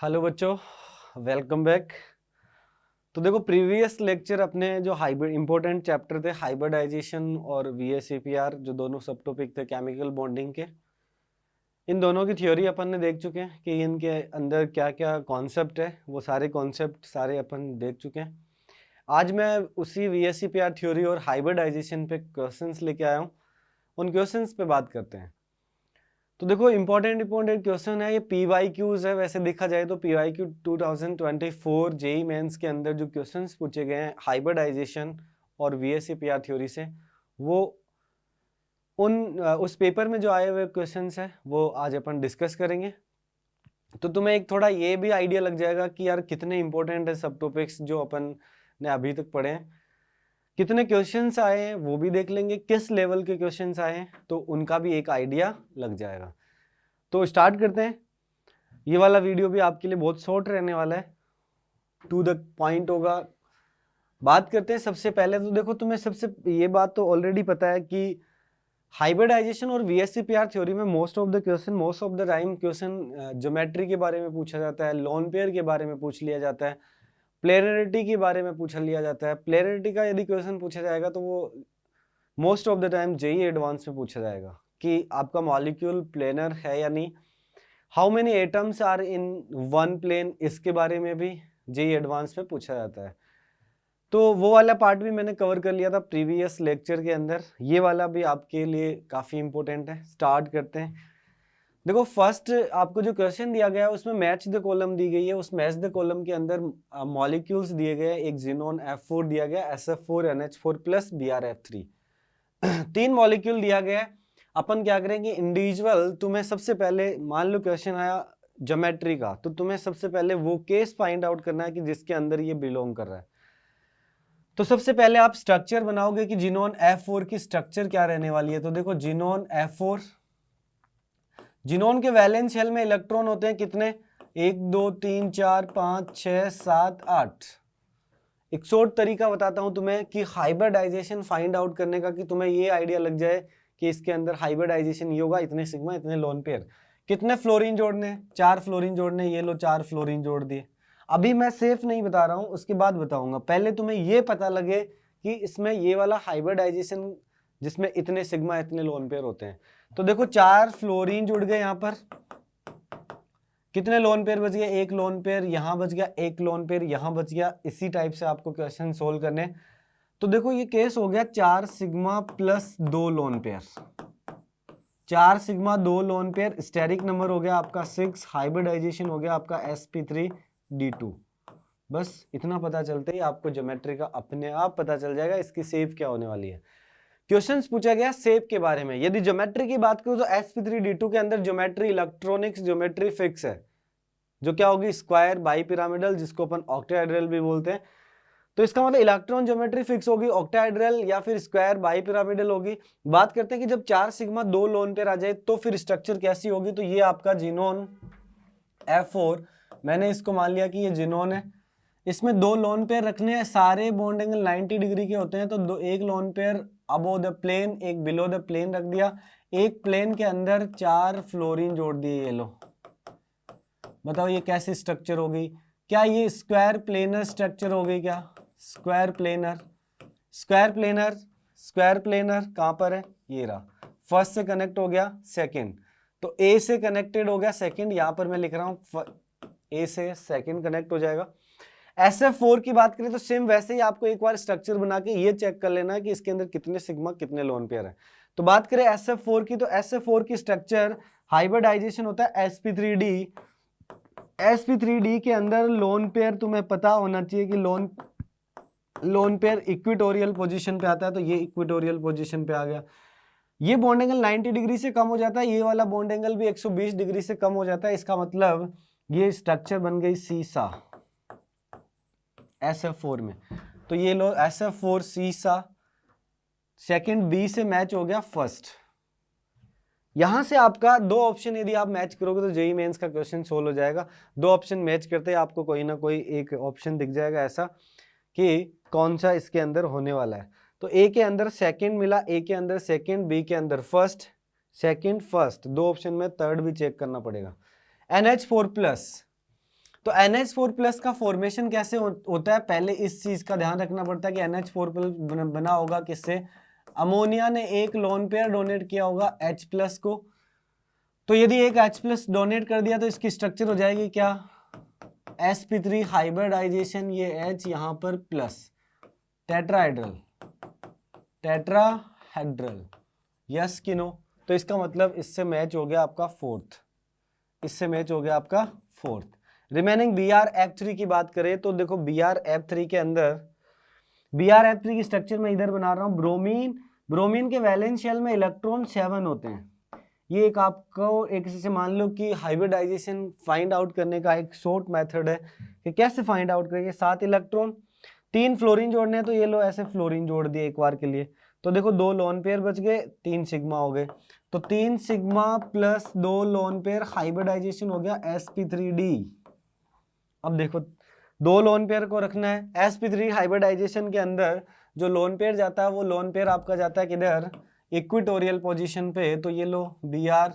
Hello बच्चों, welcome back. तो देखो, प्रीवियस लेक्चर अपने जो हाइब्रिड इंपॉर्टेंट चैप्टर थे हाइब्रिडाइजेशन और वीएसईपीआर, जो दोनों सब टॉपिक थे केमिकल बॉन्डिंग के, इन दोनों की थ्योरी अपन ने देख चुके हैं कि इनके अंदर क्या क्या कॉन्सेप्ट है। वो सारे कॉन्सेप्ट सारे अपन देख चुके हैं। आज मैं उसी वीएसईपीआर थ्योरी और हाइब्रिडाइजेशन पे क्वेश्चंस लेके आया हूँ। उन क्वेश्चंस पे बात करते हैं। तो देखो, इंपॉर्टेंट क्वेश्चन है, ये PYQs है। वैसे देखा जाए तो PYQ 2024 जेई मेंस के अंदर जो क्वेश्चंस पूछे गए हैं हाइब्रिडाइजेशन और VSEPR थ्योरी से, वो उस पेपर में जो आए हुए क्वेश्चंस है वो आज अपन डिस्कस करेंगे। तो तुम्हें एक थोड़ा ये भी आइडिया लग जाएगा कि यार कितने इंपॉर्टेंट है सब टॉपिक्स जो अपन ने अभी तक पढ़े हैं, कितने क्वेश्चंस आए हैं वो भी देख लेंगे, किस लेवल के क्वेश्चंस आए हैं तो उनका भी एक आइडिया लग जाएगा। तो स्टार्ट करते हैं। ये वाला वीडियो भी आपके लिए बहुत शॉर्ट रहने वाला है, टू द पॉइंट होगा। बात करते हैं सबसे पहले। तो देखो, तुम्हें सबसे ये बात तो ऑलरेडी पता है कि हाइब्रिडाइजेशन और VSEPR थ्योरी में most of the time question geometry के बारे में पूछा जाता है, लोन पेयर के बारे में पूछ लिया जाता है, प्लेनरिटी के बारे में पूछ लिया जाता है। प्लेनरिटी का यदि क्वेश्चन पूछा जाएगा तो वो most of the time JEE advanced में पूछा जाएगा कि आपका मॉलिक्यूल प्लेनर है या नहीं, how many atoms are in one plane, इसके बारे में भी जेई एडवांस में पूछा जाता है। तो वो वाला पार्ट भी मैंने कवर कर लिया था प्रीवियस लेक्चर के अंदर। ये वाला भी आपके लिए काफी इंपॉर्टेंट है। स्टार्ट करते हैं। देखो, फर्स्ट आपको जो क्वेश्चन दिया गया है उसमें मैच द कॉलम दी गई है। उस मैच द कॉलम के अंदर मॉलिक्यूल्स दिए गए हैं। एक जिनोन F4 दिया गया, SF4NH4 प्लस BrF3 तीन मॉलिक्यूल दिया गया है। अपन क्या करेंगे, इंडिविजुअल, तुम्हें सबसे पहले मान लो क्वेश्चन आया ज्योमेट्री का, तो तुम्हें सबसे पहले वो केस फाइंड आउट करना है कि जिसके अंदर ये बिलोंग कर रहा है। तो सबसे पहले आप स्ट्रक्चर बनाओगे कि जिनोन F4 की स्ट्रक्चर क्या रहने वाली है। तो देखो, जिनोन F4, जिनोन के वैलेंस शेल में इलेक्ट्रॉन होते हैं कितने, 1 2 3 4 5 6 7 8। एक शॉर्ट तरीका बताता हूं तुम्हें कि हाइब्रिडाइजेशन फाइंड आउट करने का, कि तुम्हें ये आइडिया लग जाए कि इसके अंदर हाइब्रिडाइजेशन ये होगा, इतने सिग्मा इतने लोन पेयर। कितने फ्लोरीन जोड़ने, 4 फ्लोरीन जोड़ने। ये लो 4 फ्लोरीन जोड़ दिए। अभी मैं सेफ नहीं बता रहा हूं, उसके बाद बताऊंगा। पहले तुम्हें ये पता लगे कि इसमें ये वाला हाइब्रिडाइजेशन जिसमें इतने सिग्मा इतने लोन पेयर होते हैं। तो देखो, 4 फ्लोरीन जुड़ गए। यहां पर कितने लोन पेयर बच गए, एक लोन पेयर यहां बच गया, एक लोन पेयर यहां बच गया। इसी टाइप से आपको क्वेश्चन सोल्व करने। तो देखो, ये केस हो गया 4 sigma plus 2 lone pair. 4 sigma 2 lone pair, steric number हो गया आपका 6, हाइब्रिडाइजेशन हो गया आपका sp3d2। बस इतना पता चलते ही आपको ज्योमेट्री का अपने आप पता चल जाएगा इसकी शेप क्या होने वाली है। क्वेश्चंस पूछा गया शेप के बारे में। यदि ज्योमेट्री की बात करूं तो sp3d2 के अंदर ज्योमेट्री, इलेक्ट्रॉनिक्स ज्योमेट्री फिक्स है, जो क्या होगी, स्क्वायर बाई पिरामिडल, जिसको अपन ऑक्टाहेड्रल भी बोलते हैं। तो इसका मतलब इलेक्ट्रॉन ज्योमेट्री फिक्स होगी, ऑक्टाहेड्रल या फिर स्क्वायर बाई पिरामिडल होगी। बात करते हैं कि जब 4 सिग्मा 2 लोन पेयर आ जाए तो फिर स्ट्रक्चर कैसी होगी। तो ये आपका जिनोन F4, मैंने इसको मान लिया कि ये जिनोन है। इसमें 2 लोन पेयर रखने हैं, सारे बॉन्ड एंगल 90 डिग्री के होते हैं। तो एक lone pair above the plane, एक बिलो द प्लेन रख दिया। एक प्लेन के अंदर 4 फ्लोरीन जोड़ दिए। ये लो, बताओ ये कैसी स्ट्रक्चर होगी। क्या ये स्क्वायर प्लेनर स्ट्रक्चर हो गई क्या, square planar. Square planar, square planar कहां पर है, ये रहा। फर्स्ट से कनेक्ट हो गया सेकंड, तो ए से कनेक्टेड हो गया सेकंड। यहां पर मैं लिख रहा हूं ए से सेकंड कनेक्ट हो जाएगा। SF4 की बात करें तो सेम वैसे ही आपको एक बार स्ट्रक्चर बना के ये चेक कर लेना है कि इसके अंदर कितने सिग्मा कितने लोन पेयर है। तो बात करें SF4 की, तो SF4 की स्ट्रक्चर हाइब्रिडाइजेशन होता है sp3d। sp3d के अंदर लोन पेयर तुम्हें पता होना चाहिए कि लोन पेयर इक्वेटोरियल पोजीशन पे आता है। तो ये इक्वेटोरियल पोजीशन पे आ गया। ये बॉन्ड एंगल 90 डिग्री से कम हो जाता है, ये वाला बॉन्ड एंगल भी 120 डिग्री से कम हो जाता है। इसका मतलब ये स्ट्रक्चर बन गई सीसा SF4 में। तो ये लो SF4 सीसा, सेकंड बी से मैच हो गया फर्स्ट। यहां से आपका 2 ऑप्शन यदि आप मैच करोगे तो जेई मेंस का क्वेश्चन सोल्व हो जाएगा। 2 ऑप्शन मैच करते ही आपको कोई ना कोई एक ऑप्शन दिख जाएगा ऐसा कि कौन सा इसके अंदर होने वाला है। तो ए के अंदर सेकंड मिला, ए के अंदर सेकंड, बी के अंदर फर्स्ट, सेकंड फर्स्ट। 2 ऑप्शन में थर्ड भी चेक करना पड़ेगा। NH4 प्लस, तो NH4+ का फॉर्मेशन कैसे होता है, पहले इस चीज का ध्यान रखना पड़ता है कि NH4+ बना होगा किससे, अमोनिया ने एक लोन पेयर डोनेट किया होगा H+ को, तो यदि एक H+ डोनेट कर दिया तो इसकी स्ट्रक्चर हो जाएगी क्या, sp3 हाइब्रिडाइजेशन, ये H यहां पर प्लस, टेट्राहेड्रल, यस कि नो, तो इसका मतलब इससे मैच हो गया आपका फोर्थ, इससे मैच हो गया आपका फोर्थ। रिमेनिंग BrF3 की बात करें तो देखो BrF3 के अंदर, BrF3 की स्ट्रक्चर मैं इधर बना रहा हूं, ब्रोमीन के वैलेंस शेल में इलेक्ट्रॉन 7 होते हैं। ये एक आपको एक से मान लो कि हाइब्रिडाइजेशन फाइंड आउट करने का एक शॉर्ट मेथड है कि कैसे फाइंड आउट करेंगे, 7 इलेक्ट्रॉन, 3 फ्लोरीन जोड़ने हैं, तो ये लो ऐसे फ्लोरीन जोड़ दिए एक बार के लिए, तो देखो 2 लोन पेयर बच गए, 3 सिग्मा हो गए, तो 3 sigma plus 2 lone pair hybridisation हो गया sp3d। अब देखो 2 लोन पेयर को रखना है, sp3 हाइब्रिडाइजेशन के अंदर जो लोन पेयर जाता है वो लोन पेयर आपका जाता है किधर, इक्विटोरियल पोजीशन पे, तो ये लो Br,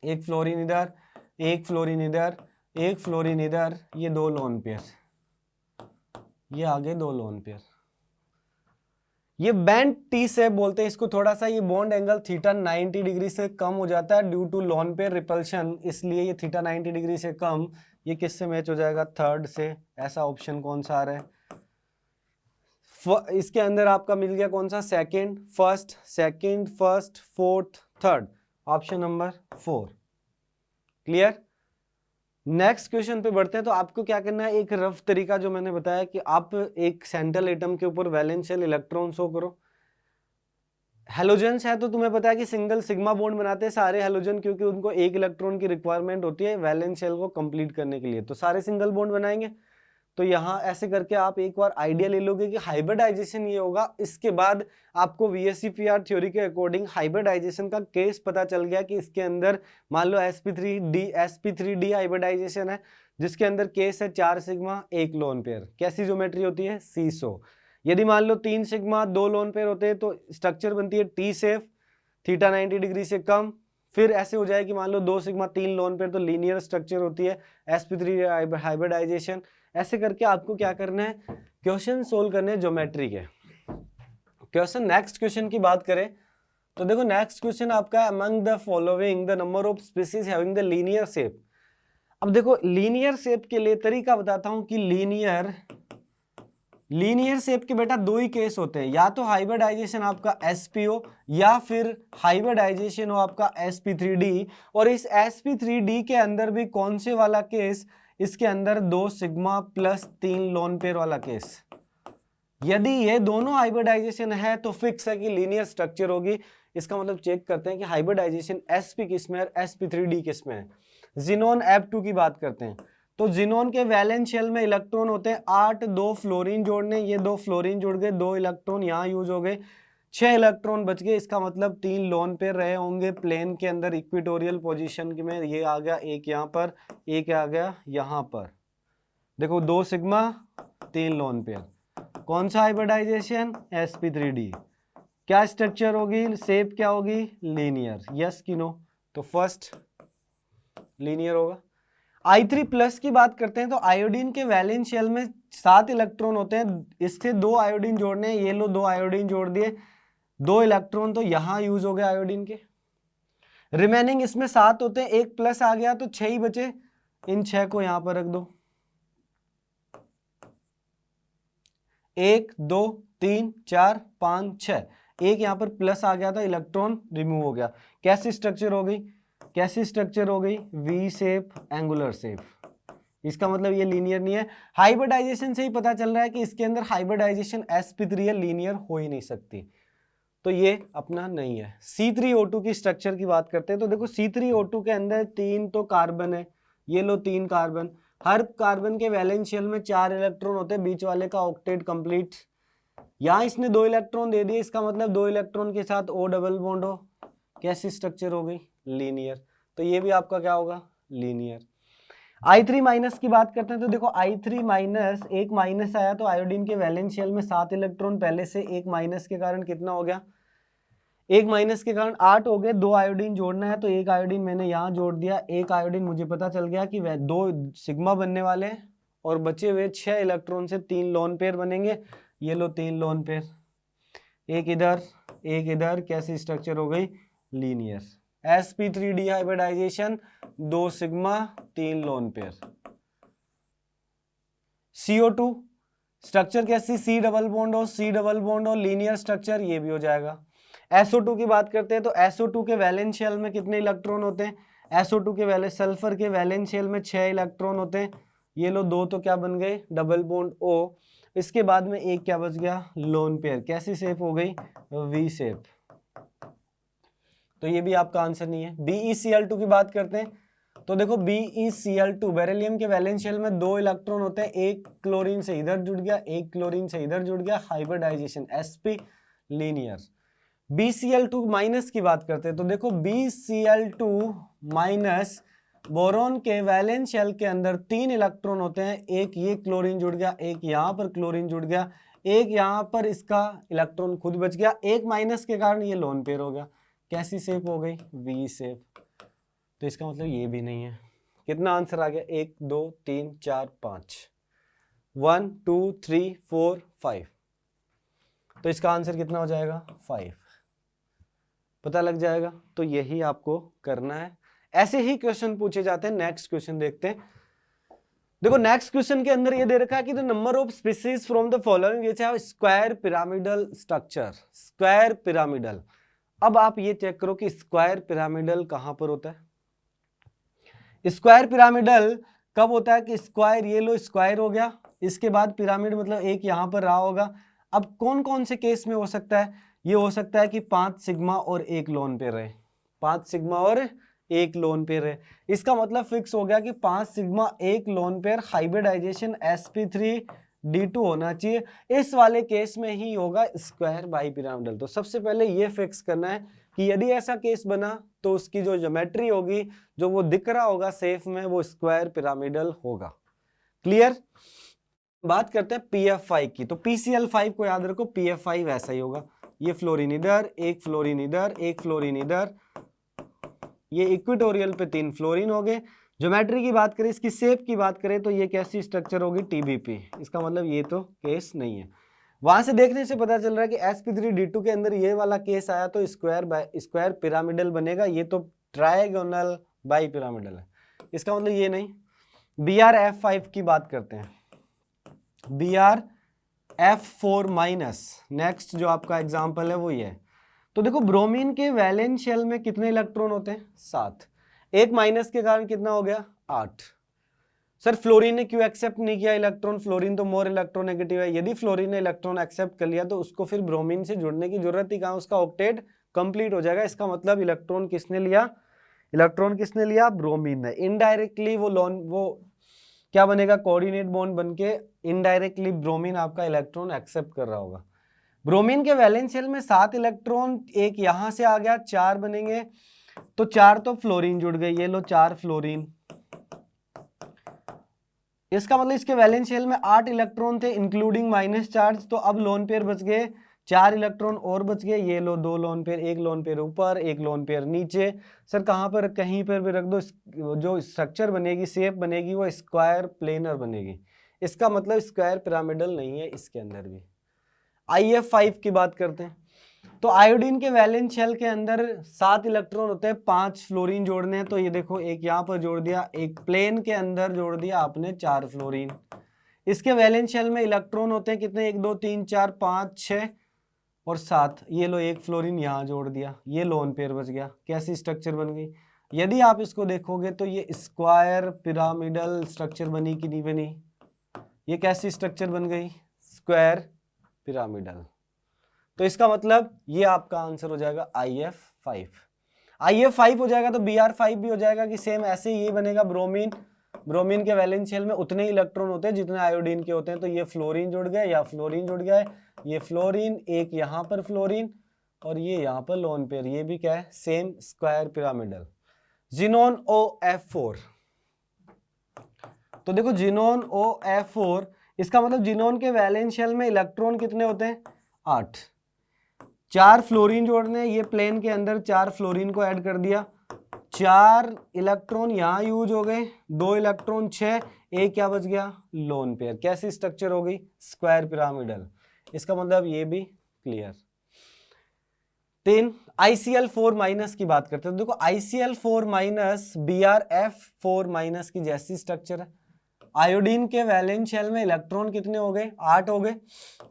एक फ्लोरीन इधर, एक फ्लोरीन इधर, एक फ्लोरीन इधर, ये 2 लोन पेयर, ये आगे 2 लोन पेयर, ये बैंड टी शेप बोलते हैं इसको, थोड़ा सा ये बॉन्ड एंगल थीटा 90 डिग्री से कम हो जाता है due to lone pair repulsion, इसलिए ये थीटा 90 डिग्री से कम, ये किससे मैच हो जाएगा, थर्ड से, ऐसा ऑप्शन कौन सा आ रहा है, इसके अंदर आपका मिल गया कौन सा, second, first, fourth, third, option number 4, clear. Next question पे बढ़ते हैं। तो आपको क्या करना है, एक रफ तरीका जो मैंने बताया कि आप एक सेंट्रल एटम के ऊपर वैलेंस शेल इलेक्ट्रॉन शो करो, हेलोजन्स है तो तुम्हें पता है कि सिंगल सिग्मा बॉन्ड बनाते हैं सारे हेलोजन, क्योंकि उनको एक इलेक्ट्रॉन की रिक्वायरमेंट होती है वैलेंस शेल को कंप्लीट करने के लिए, तो सारे सिंगल बॉन्ड बनाएंगे। तो यहाँ ऐसे करके आप एक बार आइडिया ले लोगे कि हाइब्रिडाइजेशन ये होगा। इसके बाद आपको VSEPR थ्योरी के अकॉर्डिंग हाइब्रिडाइजेशन का केस पता चल गया कि इसके अंदर मान लो sp3d हाइब्रिडाइजेशन है, जिसके अंदर केस है 4 सिग्मा 1 लोन पेयर, कैसी ज्योमेट्री होती है, सीसो। यदि मान लो 3 सिग्मा 2 लोन पेयर होते हैं तो स्ट्रक्चर बनती है टी शेप, थीटा 90 डिग्री से कम। फिर ऐसे हो जाए कि मान लो 2 सिग्मा 3 लोन पेयर तो लीनियर स्ट्रक्चर होती है sp3 हाइब्रिडाइजेशन। ऐसे करके आपको क्या करना है, क्वेश्चन सोल्व करने हैं ज्योमेट्री के क्वेश्चन। नेक्स्ट क्वेश्चन की बात करें तो देखो नेक्स्ट क्वेश्चन आपका among the following the number of species having the linear shape. अब देखो लीनियर शेप के लिए तरीका बताता हूं कि लीनियर शेप के बेटा 2 ही केस होते हैं, या तो हाइब्रिडाइजेशन आपका sp हो या फिर हाइब्रिडाइजेशन हो आपका sp3d। और इस sp3d के अंदर भी कौन से वाला केस, इसके अंदर 2 सिग्मा प्लस 3 लोन पेयर वाला केस। यदि ये दोनों हाइब्रिडाइजेशन है तो फिक्स है कि लीनियर स्ट्रक्चर होगी। इसका मतलब चेक करते हैं कि हाइब्रिडाइजेशन sp किस में है, sp3d किस में है। जिनोन F2 की बात करते हैं तो जिनोन के वैलेंस शेल में इलेक्ट्रॉन होते हैं 8, 2 फ्लोरीन जोड़ने, ये 2 फ्लोरीन जुड़ गए, 2 इलेक्ट्रॉन यहाँ यूज हो गए, 6 इलेक्ट्रॉन बच गए। इसका मतलब 3 लोन पेयर रहे होंगे प्लेन के अंदर इक्विटोरियल पोजीशन में, ये आ गया एक यहाँ पर, एक आ गया यहाँ पर। देखो 2 सिग्मा 3 लोन पेयर, कौन सा हाइब्रिडाइजेशन, sp3d। क्या स्ट्रक्चर होगी, शेप क्या होगी, लीनियर, यस कि नो। तो फर्स्ट लीनियर होगा। I3+ की बात करते हैं तो आयोडीन के वैलेंस शेल में 7 इलेक्ट्रॉन होते हैं, इससे 2 आयोडीन जोड़ने हैं, ये लो 2 आयोडीन जोड़ दिए, 2 इलेक्ट्रॉन तो यहां यूज हो गए आयोडीन के। रिमेनिंग इसमें 7 होते हैं, 1 प्लस आ गया तो 6 ही बचे, इन 6 को यहां पर रख दो, 1 2 3 4 5 6, एक यहां पर प्लस आ गया था, इलेक्ट्रॉन रिमूव हो गया। कैसी स्ट्रक्चर हो गई, वी शेप, एंगुलर शेप। इसका मतलब ये लीनियर नहीं है। हाइब्रिडाइजेशन से ही पता चल रहा है कि इसके अंदर हाइब्रिडाइजेशन sp3 लीनियर हो ही नहीं सकती, तो ये अपना नहीं है। C3O2 की स्ट्रक्चर की बात करते हैं तो देखो C3O2 के अंदर 3 तो कार्बन है, ये लो 3 कार्बन, हर कार्बन के वैलेंस शेल में 4 इलेक्ट्रॉन होते हैं, बीच वाले का ऑक्टेट कंप्लीट। यहाँ इसने 2 इलेक्ट्रॉन दे दिए, इसका मतलब 2 इलेक्ट्रॉन के साथ O डबल बॉन्ड हो, कैसी स्ट्रक्चर हो गई, लीनियर। तो ये भी आपका क्या होगा, लीनियर। I3- की बात करते हैं तो देखो I3-, एक माइनस आया तो आयोडीन के वैलेंस शेल में 7 इलेक्ट्रॉन पहले से, एक माइनस के कारण कितना हो गया, एक माइनस के कारण 8 हो गए, 2 आयोडीन जोड़ना है तो एक आयोडीन मैंने यहाँ जोड़ दिया, एक आयोडीन मुझे पता चल गया कि वह 2 सिग्मा बनने वाले हैं और बचे हुए 6 इलेक्ट्रॉन से 3 लोन पेयर बनेंगे। ये लो 3 लोन पेयर, एक इधर एक इधर, कैसी स्ट्रक्चर हो गई, linear. sp3 डिहाइब्रिडाइजेशन, 2 sigma 3 lone pair. CO2 structure कैसी, C डबल बॉन्ड और C डबल बॉन्ड और लीनियर स्ट्रक्चर, ये भी हो जाएगा। SO2 की बात करते हैं तो SO2 के वैलेंस शेल में कितने इलेक्ट्रॉन होते हैं, SO2 के वैलेंस, सल्फर के वैलेंस शेल में 6 इलेक्ट्रॉन होते हैं। ये लो 2 तो क्या बन गए, डबल बॉन्ड O। इसके बाद में एक क्या बच गया, लोन पेयर, कैसी शेप हो गई, V शेप। तो ये भी आपका आंसर नहीं है। BeCl2 की बात करते हैं तो देखो BeCl2 बेरिलियम के वैलेंस शेल में 2 इलेक्ट्रॉन होते हैं, एक क्लोरीन से इधर जुड़ गया, एक क्लोरीन से इधर जुड़ गया, hybridisation, sp linear. BeCl2 minus की बात करते हैं तो देखो BeCl2 माइनस, बोरॉन के वैलेंस शेल के अंदर 3 इलेक्ट्रॉन होते हैं, एक ये क्लोरीन जुड़ गया, एक यहाँ पर क्लोरीन जुड़ गया, एक यहाँ पर इसका इलेक्ट्रॉन खुद बच गया, एक माइनस के कारण ये लोन पेयर हो गया। कैसी शेप हो गई, V शेप। तो इसका मतलब ये भी नहीं है। कितना आंसर आ गया, 1 2 3 4 5, 1 2 3 4 5। तो इसका आंसर कितना हो जाएगा, 5, पता लग जाएगा। तो यही आपको करना है। ऐसे ही क्वेश्चन पूछे जाते हैं। नेक्स्ट क्वेश्चन देखते हैं। देखो नेक्स्ट क्वेश्चन के अंदर ये दे रखा है कि the number of species from the following which have square pyramidal structure, square pyramidal. अब आप ये चेक करो कि स्क्वायर पिरामिडल कहां पर होता है। स्क्वायर पिरामिडल कब होता है कि स्क्वायर, ये लो स्क्वायर हो गया, इसके बाद पिरामिड मतलब एक यहां पर रहा होगा। अब कौन कौन से केस में हो सकता है, ये हो सकता है कि 5 सिग्मा और 1 लोन पेयर रहे, 5 सिग्मा और 1 लोन पेयर रहे। इसका मतलब फिक्स हो गया कि 5 sigma 1 loan pair, hybridisation sp3d2 होना चाहिए। इस वाले केस में ही होगा स्क्वायर बाई पिरामिडल। तो सबसे पहले ये फिक्स करना है कि यदि ऐसा केस बना तो उसकी जो ज्योमेट्री होगी, जो वो दिख रहा होगा सेफ में, वो स्क्वायर पिरामिडल होगा। क्लियर। बात करते हैं PF5 की। तो PCl5 को याद रखो, PF5 ऐसा ही होगा, ये फ्लोरीन इधर, एक फ्लोरीन इधर, एक फ्लोरीन इधर, ये इक्वेटोरियल पे 3 फ्लोरीन हो गए। ज्योमेट्री की बात करें, इसकी शेप की बात करें तो ये कैसी स्ट्रक्चर होगी, TBP। इसका मतलब ये तो केस नहीं है। वहां से देखने से पता चल रहा है कि sp3d2 के अंदर ये वाला केस आया तो स्क्वायर पिरामिडल बनेगा, ये तो ट्रायगोनल बाई पिरामिडल है। इसका मतलब ये नहीं। BrF5 की बात करते हैं, BrF4 माइनस, नेक्स्ट जो आपका एग्जाम्पल है वो ये है। तो देखो ब्रोमीन के वैलेंस शेल में कितने इलेक्ट्रॉन होते हैं, 7, एक माइनस के कारण कितना हो गया, 8। सर फ्लोरीन ने क्यों एक्सेप्ट नहीं किया इलेक्ट्रॉन, फ्लोरीन तो मोर इलेक्ट्रोनेगेटिव है। यदि फ्लोरीन ने इलेक्ट्रॉन एक्सेप्ट कर लिया तो उसको फिर ब्रोमीन से जुड़ने की जरूरत ही कहाँ, उसका ऑक्टेट कंप्लीट हो जाएगा। इसका मतलब इलेक्ट्रॉन किसने लिया, इलेक्ट्रॉन किसने लिया, ब्रोमीन ने। इनडायरेक्टली वो क्या बनेगा, कोऑर्डिनेट बॉन्ड बनके इनडायरेक्टली ब्रोमीन आपका इलेक्ट्रॉन एक्सेप्ट कर रहा होगा। ब्रोमीन के वैलेंस शेल में 7 इलेक्ट्रॉन, एक यहां से आ गया, 4 बनेंगे, तो 4 तो फ्लोरीन जुड़ गई, ये लो 4 फ्लोरीन। इसका मतलब इसके वैलेंस शेल में 8 इलेक्ट्रॉन थे इंक्लूडिंग माइनस चार्ज, तो अब लोन पेयर बच गए, 4 इलेक्ट्रॉन और बच गए, ये लो 2 लोन पेयर, एक लोन पेयर ऊपर, एक लोन पेयर नीचे। सर कहां पर, कहीं पर भी रख दो, जो स्ट्रक्चर बनेगी, शेप बनेगी, वो स्क्वायर प्लेनर बनेगी। इसका मतलब स्क्वायर पिरामिडल नहीं है इसके अंदर भी। IF5 की बात करते हैं तो आयोडीन के वैलेंस शेल के अंदर 7 इलेक्ट्रॉन होते हैं, 5 फ्लोरीन जोड़ने हैं, तो ये देखो एक यहाँ पर जोड़ दिया, एक प्लेन के अंदर जोड़ दिया आपने 4 फ्लोरीन। इसके वैलेंस शेल में इलेक्ट्रॉन होते हैं कितने, 1 2 3 4 5 6 और 7, ये लो एक फ्लोरीन यहाँ जोड़ दिया, ये लोन पेयर बच गया। कैसी स्ट्रक्चर बन गई, यदि आप इसको देखोगे तो ये स्क्वायर पिरामिडल स्ट्रक्चर बनी कि नहीं बनी, ये कैसी स्ट्रक्चर बन गई, स्क्वायर पिरामिडल। तो इसका मतलब ये आपका आंसर हो जाएगा IF5। IF5 हो जाएगा तो BR5 भी हो जाएगा कि सेम ऐसे ही ये बनेगा। ब्रोमीन के वैलेंस शेल में उतने ही इलेक्ट्रॉन होते हैं जितने आयोडीन के होते हैं, तो ये फ्लोरीन जुड़ गया या फ्लोरीन जुड़ गया है, ये फ्लोरीन, एक यहाँ पर फ्लोरीन और ये यहाँ पर लोन पेयर, ये भी क्या है, same square pyramidal. Xenon OF4, तो देखो जिनोन OF4, इसका मतलब जिनोन के वैलेंस शेल में इलेक्ट्रॉन कितने होते हैं, 8। 4 फ्लोरीन जोड़ने, ये प्लेन के अंदर 4 फ्लोरीन को ऐड कर दिया, 4 इलेक्ट्रॉन यहाँ यूज हो गए, 2 इलेक्ट्रॉन 6, एक क्या बच गया, लोन पेयर। कैसी स्ट्रक्चर हो गई, स्क्वायर पिरामिडल। इसका मतलब ये भी क्लियर। 3 ICl4 माइनस की बात करते हैं। देखो ICl4 माइनस BrF4 माइनस की जैसी स्ट्रक्चर है। आयोडीन के वैलेंस शेल में इलेक्ट्रॉन कितने हो गए, 8 हो गए,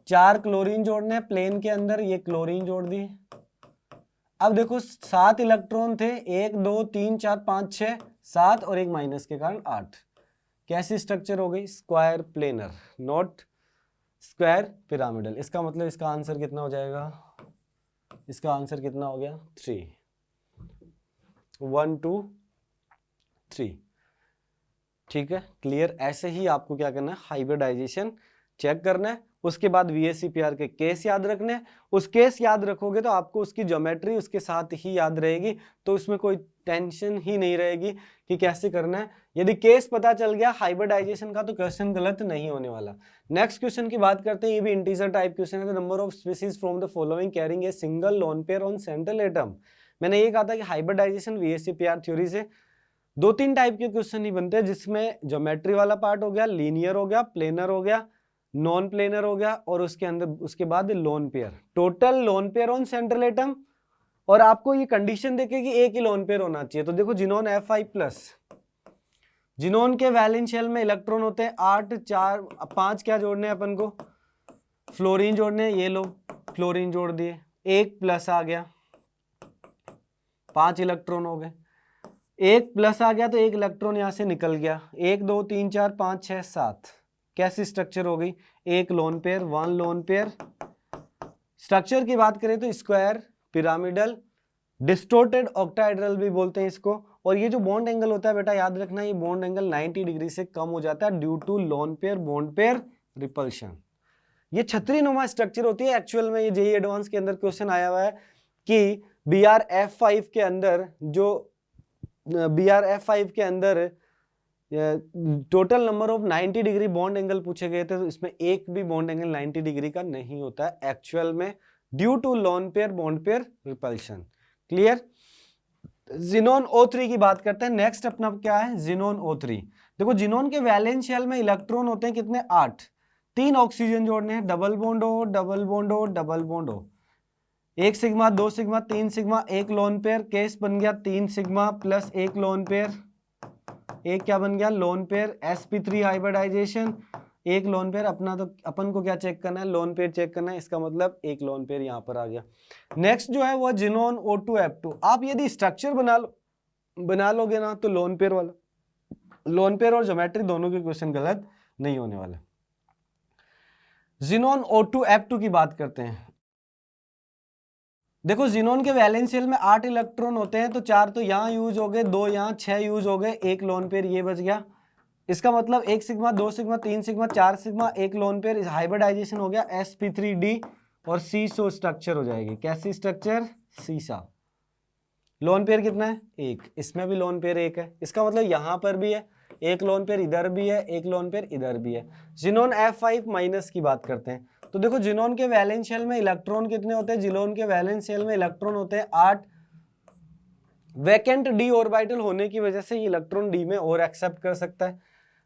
4 क्लोरीन जोड़ने प्लेन के अंदर, ये क्लोरीन जोड़ दिए। अब देखो 7 इलेक्ट्रॉन थे, 1 2 3 4 5 6 7 और एक माइनस के कारण 8। कैसी स्ट्रक्चर हो गई, square planar, not square pyramidal. इसका मतलब इसका आंसर कितना हो जाएगा, इसका आंसर कितना हो गया, 3, 1 2 3। ठीक है, क्लियर। ऐसे ही आपको क्या करना है, हाइब्रिडाइजेशन चेक करना है, उसके बाद VSEPR के केस याद रखने हैं। उस केस याद रखोगे तो आपको उसकी ज्योमेट्री उसके साथ ही याद रहेगी, तो उसमें कोई टेंशन ही नहीं रहेगी कि कैसे करना है। यदि केस पता चल गया हाइब्रिडाइजेशन का तो क्वेश्चन गलत नहीं होने वाला। नेक्स्ट क्वेश्चन की बात करते हैं, ये भी इंटीजर टाइप क्वेश्चन है। Number of species from the following carrying a single loan pair on central atom. मैंने ये कहा था कि हाइब्रिडाइजेशन VSEPR थ्योरी से 2-3 टाइप के क्वेश्चन ही बनते हैं, जिसमें ज्योमेट्री वाला पार्ट हो गया, लीनियर हो गया, प्लेनर हो गया, नॉन प्लेनर हो गया, और उसके अंदर उसके बाद lone pair, total loan pair on central atom. और आपको ये कंडीशन देखे कि एक ही लोन पेयर होना चाहिए। तो देखो जिनोन F5+, जिनोन के वैलेंस शेल में इलेक्ट्रॉन होते हैं 8, 4 5 क्या जोड़ने हैं अपन को, फ्लोरीन जोड़ने, ये लो फ्लोरीन जोड़ दिए, एक प्लस आ गया, 5 इलेक्ट्रॉन हो गए, एक प्लस आ गया तो एक इलेक्ट्रॉन यहां से निकल गया, 1 2 3 4 5 6 7। कैसी स्ट्रक्चर हो गई, एक lone pair, 1 lone pair. Structure की बात करें तो स्क्वायर पिरामिडल, डिस्टोर्टेड ऑक्टाहेड्रल भी बोलते हैं इसको। और ये जो बॉन्ड एंगल होता है बेटा याद रखना, ये बॉन्ड एंगल 90 डिग्री से कम हो जाता है due to lone pair bond pair repulsion. ये छतरी नुमा स्ट्रक्चर होती है। एक्चुअल में ये जेईई एडवांस के अंदर क्वेश्चन आया हुआ है कि BrF5 के अंदर, जो BrF5 के अंदर total number of 90 degree bond angle पूछे गए थे, तो इसमें एक भी बॉन्ड एंगल 90 डिग्री का नहीं होता है एक्चुअल में, due to lone pair bond pair repulsion. Clear. Xenon O3 की बात करते हैं। नेक्स्ट अपना क्या है, जिनोन O3। देखो जिनोन के वैलेंस शेल में इलेक्ट्रॉन होते हैं कितने, 8, 3 ऑक्सीजन जोड़ने हैं, double bond O, double bond O, double bond O, 1 sigma 2 sigma 3 sigma, एक लोन पेयर। केस बन गया 3 सिग्मा प्लस एक लोन पेयर, एक क्या बन गया, लोन पेयर। sp3 हाइब्रिडाइजेशन, एक लोन पेयर। अपना तो अपन को क्या चेक करना है, लोन पेयर चेक करना है, इसका मतलब एक लोन पेयर यहाँ पर आ गया। नेक्स्ट जो है वो जिनोन O2F2। आप यदि स्ट्रक्चर बना लोगे ना तो लोन पेयर वाला, लोन पेयर और ज्योमेट्री दोनों के क्वेश्चन गलत नहीं होने वाले। जिनोन O2F2 की बात करते हैं। देखो जिनोन के वैलेंस शेल में 8 इलेक्ट्रॉन होते हैं, तो 4 तो यहाँ यूज हो गए, 2 यहाँ, 6 यूज हो गए, एक लोन पेयर ये बच गया। इसका मतलब 1 सिग्मा 2 सिग्मा 3 सिग्मा 4 सिग्मा, एक लोन पेयर। हाइब्रिडाइजेशन हो गया sp3d और सीसो स्ट्रक्चर हो जाएगी। कैसी स्ट्रक्चर, सीसा। लोन पेयर कितना है, एक। इसमें भी लोन पेयर एक है, इसका मतलब यहाँ पर भी है एक लोन पेयर, इधर भी है एक लोन पेयर, इधर भी है। जिनोन F5 माइनस की बात करते हैं। तो देखो जिनोन के वैलेंस शेल में इलेक्ट्रॉन कितने होते हैं, जिनोन के वैलेंस शेल में इलेक्ट्रॉन होते हैं 8। वैकेंट d ऑर्बिटल होने की वजह से ये इलेक्ट्रॉन d में और एक्सेप्ट कर सकता है।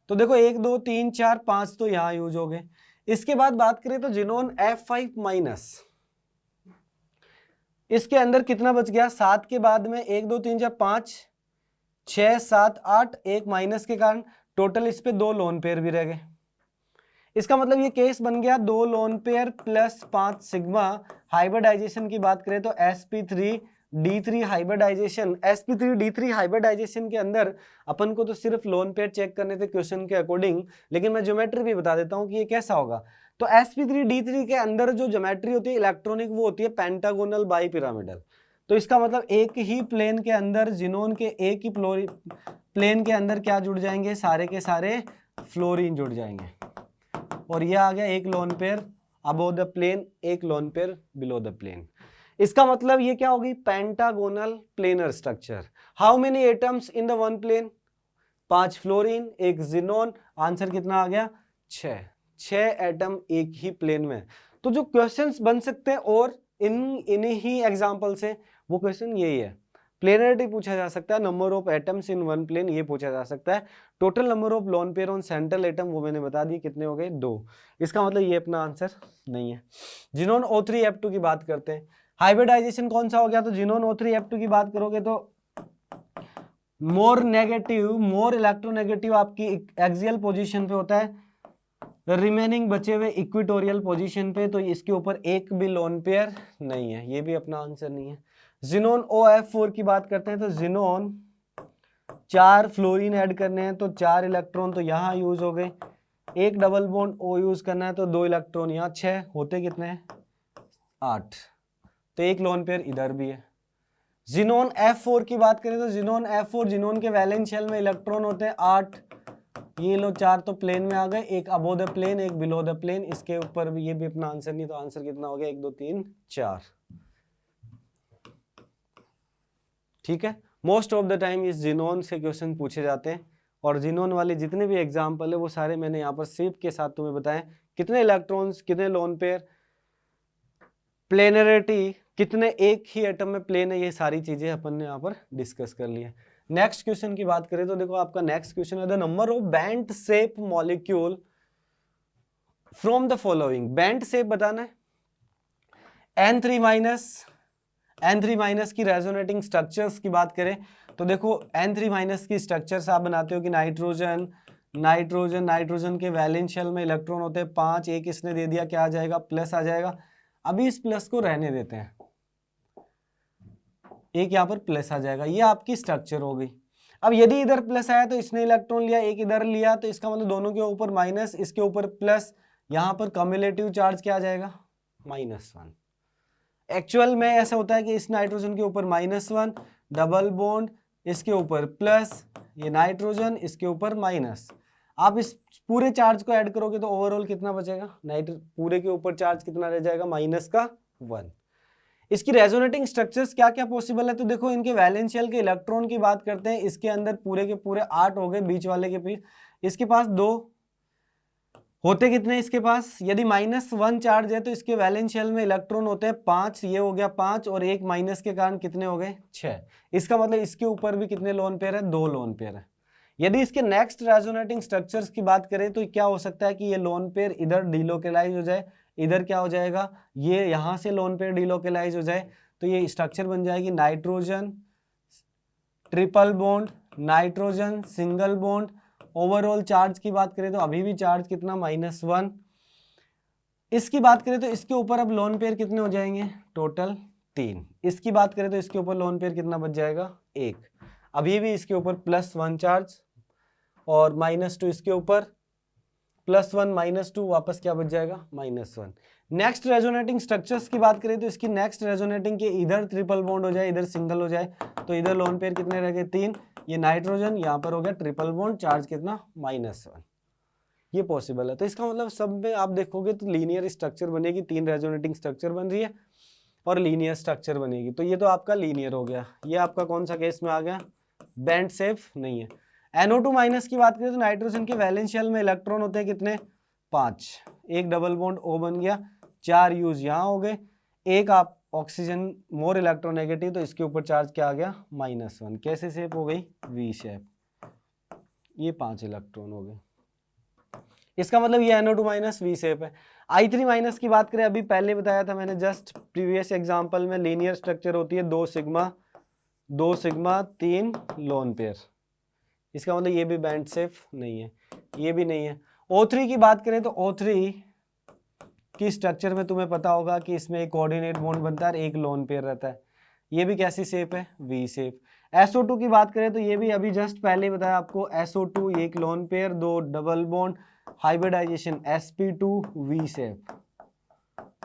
तो देखो 1 2 3 4 5 तो यहाँ यूज हो गए। इसके बाद बात करें तो जिनोन F5 माइनस, इसके अंदर कितना बच गया, 7 के बाद में 1 2 3 4 5 6 7 8, एक माइनस के कारण टोटल इस पे 2 लोन पेयर भी रह गए। इसका मतलब ये केस बन गया 2 lone pair plus 5 sigma. Hybridisation की बात करें तो sp3d3 हाइब्रिडाइजेशन, sp3d3 हाइब्रिडाइजेशन के अंदर अपन को तो सिर्फ लोन पेयर चेक करने थे क्वेश्चन के अकॉर्डिंग, लेकिन मैं ज्योमेट्री भी बता देता हूं कि ये कैसा होगा। तो sp3d3 के अंदर जो ज्योमेट्री होती है इलेक्ट्रॉनिक, वो होती है पेंटागोनल बाइपिरामिडल। तो इसका मतलब एक ही प्लेन के अंदर, जिनोन के एक ही प्लेन के अंदर क्या जुड़ जाएंगे, सारे के सारे फ्लोरीन जुड़ जाएंगे। और ये आ गया एक lone pair above the plane, एक lone pair below the plane. इसका मतलब ये क्या होगी, pentagonal planar structure. How many atoms in the one plane, 5 fluorine, एक जिनोन। आंसर कितना आ गया, 6 एटम एक ही प्लेन में। तो जो क्वेश्चंस बन सकते हैं और इन्हीं एग्जाम्पल से वो क्वेश्चन यही है। प्लेनरिटी पूछा जा सकता है, number of atoms in one plane ये पूछा जा सकता है, total number of lone pair on central atom वो मैंने बता दी कितने हो गए 2। इसका मतलब ये अपना आंसर नहीं है। जिनोन O3F2 की बात करते हैं, हाइब्रिडाइजेशन कौन सा हो गया, तो जिनोन O3F2 की बात करोगे तो मोर नेगेटिव, मोर इलेक्ट्रोनेगेटिव आपकी एक्सियल पोजीशन पे होता है, रिमेनिंग बचे हुए इक्विटोरियल पोजीशन पे, तो इसके ऊपर एक भी लोन पेयर नहीं है, ये भी अपना आंसर नहीं है। जिनोन OF4 की बात करते हैं तो जिनोन 4 फ्लोरीन ऐड करने हैं तो 4 इलेक्ट्रॉन तो यहाँ यूज हो गए, एक डबल बॉन्ड O यूज करना है तो 2 इलेक्ट्रॉन यहाँ, 6 होते कितने हैं 8, तो एक लोन पेयर इधर भी है। जिनोन F4 की बात करें तो जिनोन F4, जिनोन के वैलेंस शेल में इलेक्ट्रॉन होते हैं 8, ये लो 4 तो प्लेन में आ गए, एक अबो द प्लेन एक बिलो द प्लेन, इसके ऊपर भी ये भी अपना आंसर नहीं, तो आंसर कितना हो गया 1 2 3 4। ठीक है, मोस्ट ऑफ द टाइम इस जिनोन से क्वेश्चन पूछे जाते हैं, और जिनोन वाले जितने भी एग्जाम्पल है वो सारे मैंने यहाँ पर शेप के साथ तुम्हें बताएं, कितने इलेक्ट्रॉन्स, कितने लोन पेयर, प्लेनरिटी, कितने एक ही एटम में प्लेन है, ये सारी चीजें अपन ने यहाँ पर डिस्कस कर ली है। नेक्स्ट क्वेश्चन की बात करें तो देखो आपका नेक्स्ट क्वेश्चन है the number of band shape molecule from the following. Band shape बताना है, N3 की रेजोनेटिंग स्ट्रक्चर्स की बात करें तो देखो N3- की स्ट्रक्चर्स आप बनाते हो कि नाइट्रोजन के वैलेंस शेल में इलेक्ट्रॉन होते हैं 5, एक इसने दे दिया, क्या आ जाएगा प्लस आ जाएगा। अभी इस प्लस को रहने देते हैं, एक यहाँ पर प्लस आ जाएगा, ये आपकी स्ट्रक्चर हो गई। अब यदि इधर प्लस आया तो इसने इलेक्ट्रॉन लिया, एक इधर लिया, तो इसका मतलब दोनों के ऊपर माइनस, इसके ऊपर प्लस, यहाँ पर कम्युलेटिव चार्ज क्या आ जाएगा -1। एक्चुअल में ऐसा होता है कि इस नाइट्रोजन के ऊपर -1 डबल बॉन्ड, इसके ऊपर प्लस, ये नाइट्रोजन इसके ऊपर माइनस। आप इस पूरे चार्ज को ऐड करोगे तो ओवरऑल कितना बचेगा, पूरे के ऊपर चार्ज कितना रह जाएगा -1। इसकी रेजोनेटिंग स्ट्रक्चर्स क्या क्या पॉसिबल है, तो देखो इनके वैलेंस शेल के इलेक्ट्रॉन की बात करते हैं, इसके अंदर पूरे के पूरे 8 हो गए, बीच वाले के बीच इसके पास 2 होते कितने, इसके पास यदि -1 चार्ज है तो इसके वैलेंस शेल में इलेक्ट्रॉन होते हैं 5, ये हो गया 5, और एक माइनस के कारण कितने हो गए 6। इसका मतलब इसके ऊपर भी कितने लोन पेयर है, 2 लोन पेयर है। यदि इसके नेक्स्ट रेजोनेटिंग स्ट्रक्चर्स की बात करें तो क्या हो सकता है कि ये लोन पेयर इधर डिलोकेलाइज हो जाए, इधर क्या हो जाएगा, ये यहां से लोन पेयर डिलोकेलाइज हो जाए, तो ये स्ट्रक्चर बन जाएगी nitrogen triple bond, nitrogen single bond. Overall charge की बात करें तो अभी भी चार्ज कितना -1। इसकी बात करें तो इसके ऊपर अब लोन पेयर कितने हो जाएंगे, टोटल 3। इसकी बात करें तो इसके ऊपर लोन पेयर कितना बच जाएगा 1। अभी भी इसके ऊपर +1 चार्ज, और -2 इसके ऊपर, +1 -2 वापस क्या बच जाएगा -1। नेक्स्ट रेजोनेटिंग स्ट्रक्चर्स की बात करें तो इसकी नेक्स्ट रेजोनेटिंग के इधर ट्रिपल बॉन्ड हो जाए, इधर सिंगल हो जाए, तो इधर लोन पेयर कितने रह गए 3, ये नाइट्रोजन, यहाँ पर हो गया ट्रिपल बॉन्ड, चार्ज कितना -1। ये पॉसिबल है। तो इसका मतलब सब में आप देखोगे तो लीनियर स्ट्रक्चर बनेगी, 3 रेजोनेटिंग स्ट्रक्चर बन रही है और लीनियर स्ट्रक्चर बनेगी, तो ये तो आपका लीनियर हो गया। ये आपका कौन सा केस में आ गया, बैंड शेप नहीं है। NO2- की बात करें तो नाइट्रोजन के वैलेंस शेल में इलेक्ट्रॉन होते हैं कितने 5, एक डबल बॉन्ड O बन गया, 4 यूज यहाँ हो गए, एक आप ऑक्सीजन मोर इलेक्ट्रोनेगेटिव, तो इसके ऊपर चार्ज क्या आ गया -1। कैसे शेप हो गई V शेप, ये 5 इलेक्ट्रॉन हो गए। इसका मतलब ये NO2- V शेप है। I3- की बात करें, अभी पहले बताया था मैंने जस्ट प्रीवियस एग्जांपल में, लीनियर स्ट्रक्चर होती है 2 सिग्मा 3 लोन पेयर। इसका मतलब ये भी बैंड शेप नहीं है, ये भी नहीं है। O3 की बात करें तो O3 की स्ट्रक्चर में तुम्हें पता होगा कि इसमें एक कोऑर्डिनेट बॉन्ड बनता है और एक लोन पेयर रहता है, ये भी कैसी शेप है V शेप। SO2 की बात करें तो ये भी अभी जस्ट पहले बताया आपको, SO2 एक lone pair, 2 double bond, hybridisation sp2 V shape,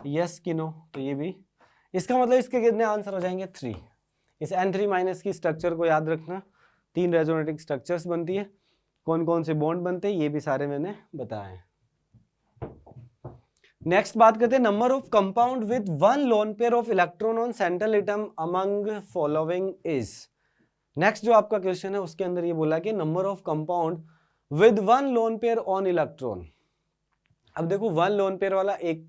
yes कि नो, तो ये भी। इसका मतलब इसके कितने आंसर हो जाएंगे 3। इस N3- की स्ट्रक्चर को याद रखना, 3 रेजोनेटिंग स्ट्रक्चर्स बनती है, कौन कौन से बॉन्ड बनते हैं ये भी सारे मैंने बताए। नेक्स्ट बात करते हैं number of compound with 1 lone pair of electron on central atom among following is. Next जो आपका क्वेश्चन है उसके अंदर ये बोला कि number of compound with 1 loan pair on electron. अब देखो 1 लोन पेयर वाला एक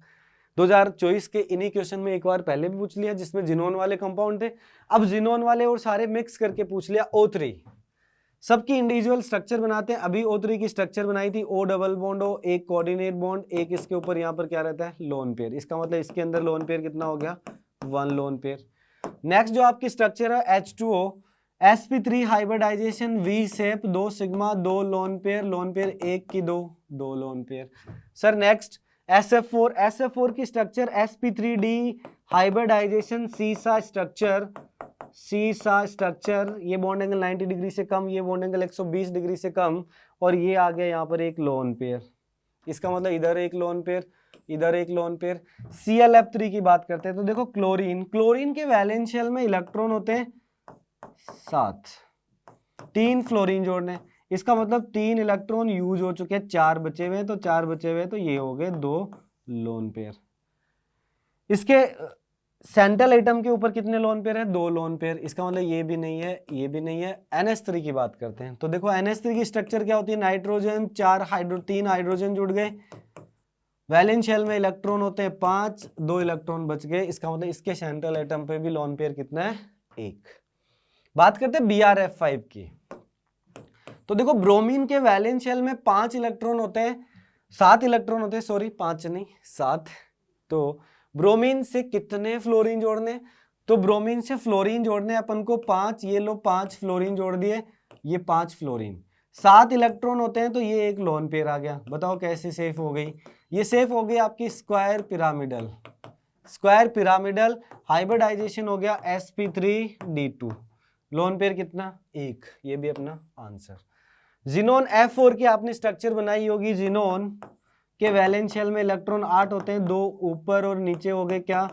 2024 के इन्हीं क्वेश्चन में एक बार पहले भी पूछ लिया जिसमें जिनोन वाले कंपाउंड थे। अब जिनोन वाले और सारे मिक्स करके पूछ लिया O3, सबकी इंडिविजुअल स्ट्रक्चर बनाते हैं। अभी O3 की स्ट्रक्चर बनाई थी, O डबल बॉन्ड हो, एक कोऑर्डिनेट बॉन्ड, एक इसके ऊपर यहाँ पर क्या रहता है, लोन पेयर। इसका मतलब इसके अंदर लोन पेयर कितना हो गया, 1 लोन पेयर। नेक्स्ट जो आपकी स्ट्रक्चर है H2O, sp3 hybridisation V shape, 2 sigma, 2 lone pair 1 की 2 lone pair. Sir next SF4 की स्ट्रक्चर sp3d हाइब्रिडाइजेशन सीसा स्ट्रक्चर, ये बॉन्ड एंगल 90 डिग्री से कम, ये बॉन्ड एंगल 120 डिग्री से कम, और ये आ गया यहाँ पर एक लोन पेयर। इसका मतलब इधर एक लोन पेयर, इधर एक लोन पेयर। ClF3 की बात करते हैं तो देखो क्लोरीन के वैलेंस शेल में इलेक्ट्रॉन होते हैं 7, 3 फ्लोरीन जोड़ने, इसका मतलब 3 इलेक्ट्रॉन यूज हो चुके हैं, 4 बचे हुए हैं, तो 4 बचे हुए तो ये हो गए 2 लोन पेयर। इसके सेंट्रल एटम के ऊपर कितने लोन पेयर है, 2 लोन पेयर। इसका मतलब ये भी नहीं है, ये भी नहीं है। NH3 की बात करते हैं तो देखो NH3 की स्ट्रक्चर क्या होती है, नाइट्रोजन 3 हाइड्रोजन जुड़ गए, वैलेंस शेल में इलेक्ट्रॉन होते हैं 5, 2 इलेक्ट्रॉन बच गए। इसका मतलब इसके सेंट्रल एटम पे भी लोन पेयर कितना है, 1। बात करते हैं BrF5 की तो देखो ब्रोमीन के वैलेंस शेल में 5 इलेक्ट्रॉन होते हैं, 7 इलेक्ट्रॉन होते हैं, सॉरी 5 नहीं 7। तो ब्रोमीन से कितने फ्लोरीन जोड़ने, तो ब्रोमीन से फ्लोरीन जोड़ने अपन को 5, ये लो 5 फ्लोरीन जोड़ दिए, ये 5 फ्लोरीन, 7 इलेक्ट्रॉन होते हैं तो ये एक लोन पेयर आ गया। बताओ कैसे सेफ हो गई, ये सेफ हो गई आपकी स्क्वायर पिरामिडल हाइब्रिडाइजेशन हो गया sp3d2, लोन पेयर कितना, 1, ये भी अपना आंसर। जिनोन F4 की आपने स्ट्रक्चर बनाई होगी, जिनोन के वैलेंस शेल में इलेक्ट्रॉन 8 होते हैं, 2 ऊपर और नीचे हो गए क्या,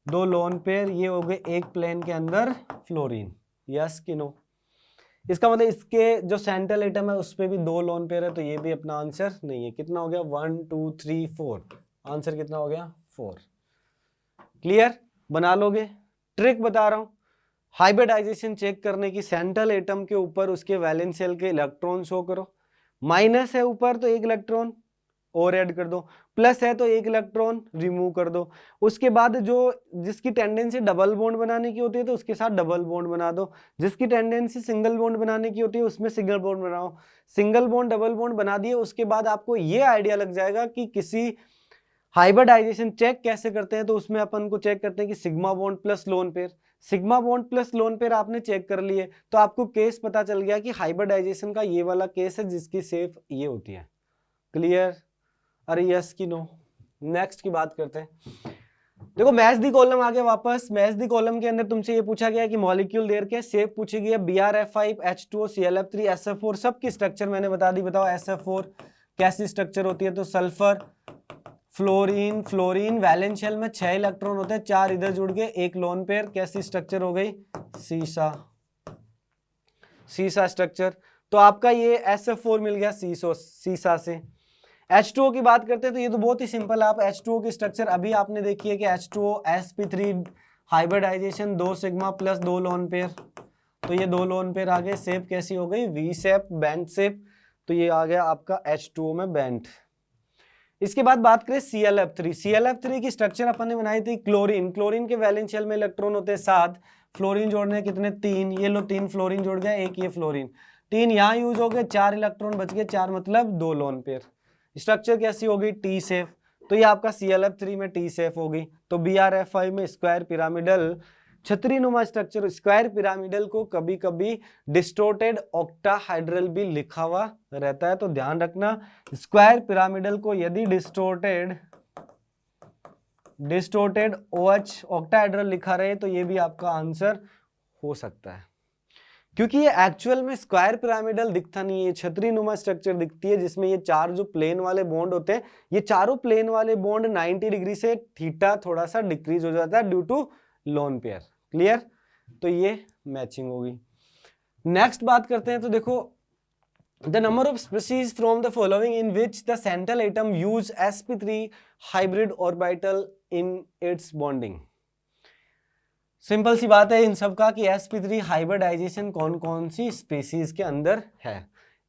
2 लोन पेयर, ये हो गए एक प्लेन के अंदर फ्लोरीन, यस कि नो। इसका मतलब इसके जो सेंट्रल एटम है उस पे भी 2 लोन पेयर है, तो ये भी अपना आंसर नहीं है। कितना हो गया, 1 2 3 4, आंसर कितना हो गया, 4। क्लियर, बना लोगे। ट्रिक बता रहा हूं, हाइब्रिडाइजेशन चेक करने की, सेंट्रल एटम के ऊपर उसके वैलेंस शेल के इलेक्ट्रॉन शो करो, माइनस है ऊपर तो 1 इलेक्ट्रॉन और ऐड कर दो, प्लस है तो 1 इलेक्ट्रॉन रिमूव कर दो। उसके बाद जो जिसकी टेंडेंसी डबल बॉन्ड बनाने की होती है तो उसके साथ डबल बॉन्ड बना दो, जिसकी टेंडेंसी सिंगल बॉन्ड बनाने की होती है उसमें सिंगल बॉन्ड बनाओ। सिंगल बॉन्ड डबल बॉन्ड बना दिए, उसके बाद आपको ये आइडिया लग जाएगा कि किसी हाइब्रिडाइजेशन चेक कैसे करते हैं। तो उसमें अपन को चेक करते हैं कि sigma bond plus lone pair, sigma bond plus lone pair आपने चेक कर लिए तो आपको केस पता चल गया कि हाइब्रिडाइजेशन का ये वाला केस है जिसकी सेफ ये होती है। क्लियर, अरे यस कि नो। नेक्स्ट की बात करते हैं। देखो मैच दी कॉलम आ गया वापस। मैच दी कॉलम के अंदर तुमसे ये पूछा गया कि मॉलिक्यूल देर के सेफ पूछी गई है, BrF5 H2O ClF3 SF4 सबकी स्ट्रक्चर मैंने बता दी। बताओ SF4 कैसी स्ट्रक्चर होती है, तो सल्फर फ्लोरीन वैलेंस शेल में 6 इलेक्ट्रॉन होते हैं, 4 इधर जुड़ गए, 1 लोन पेयर, कैसी स्ट्रक्चर हो गई, सीसा स्ट्रक्चर। तो आपका ये SF4 मिल गया सीसा से। H2O की बात करते हैं तो ये तो बहुत ही सिंपल है, आप H2O की स्ट्रक्चर अभी आपने देखी है कि H2O sp3 hybridisation 2 sigma plus 2 lone pair, तो ये 2 लोन पेयर आ गए। शेप कैसी हो गई, V शेप, बैंड शेप, तो ये आ गया आपका H2O में बैंड। इसके बाद बात करें ClF3 की स्ट्रक्चर अपन ने बनाई थी। क्लोरीन के वैलेंस शेल में इलेक्ट्रॉन होते हैं 7, फ्लोरीन जोड़ने कितने, 3, ये लो 3 फ्लोरीन जोड़ गया, 1 ये फ्लोरीन, 3 यहाँ यूज हो गए, 4 इलेक्ट्रॉन बच गए, 4 मतलब 2 लोन पेयर। स्ट्रक्चर कैसी होगी, T शेप, तो ये आपका ClF3 में T शेप होगी। तो BrF5 में स्क्वायर पिरामिडल छतरी नुमा स्ट्रक्चर, स्क्वायर पिरामिडल को कभी कभी डिस्टोर्टेड ऑक्टाहाइड्रल भी लिखा हुआ रहता है, तो ध्यान रखना स्क्वायर पिरामिडल को यदि डिस्टोर्टेड OH ऑक्टाहाइड्रल लिखा रहे तो ये भी आपका आंसर हो सकता है, क्योंकि ये एक्चुअल में स्क्वायर पिरामिडल दिखता नहीं है, छतरी नुमा स्ट्रक्चर दिखती है जिसमें ये 4 जो प्लेन वाले बॉन्ड होते हैं, ये चारों प्लेन वाले बॉन्ड 90 डिग्री से थीटा थोड़ा सा डिक्रीज हो जाता है due to lone pair. Clear, तो ये मैचिंग होगी। नेक्स्ट बात करते हैं तो देखो the number of species from the following in which the central atom use sp3 hybrid orbital in its bonding. Simple सी बात है इन सब का कि sp3 हाइब्रिडाइजेशन कौन कौन सी स्पीशीज के अंदर है।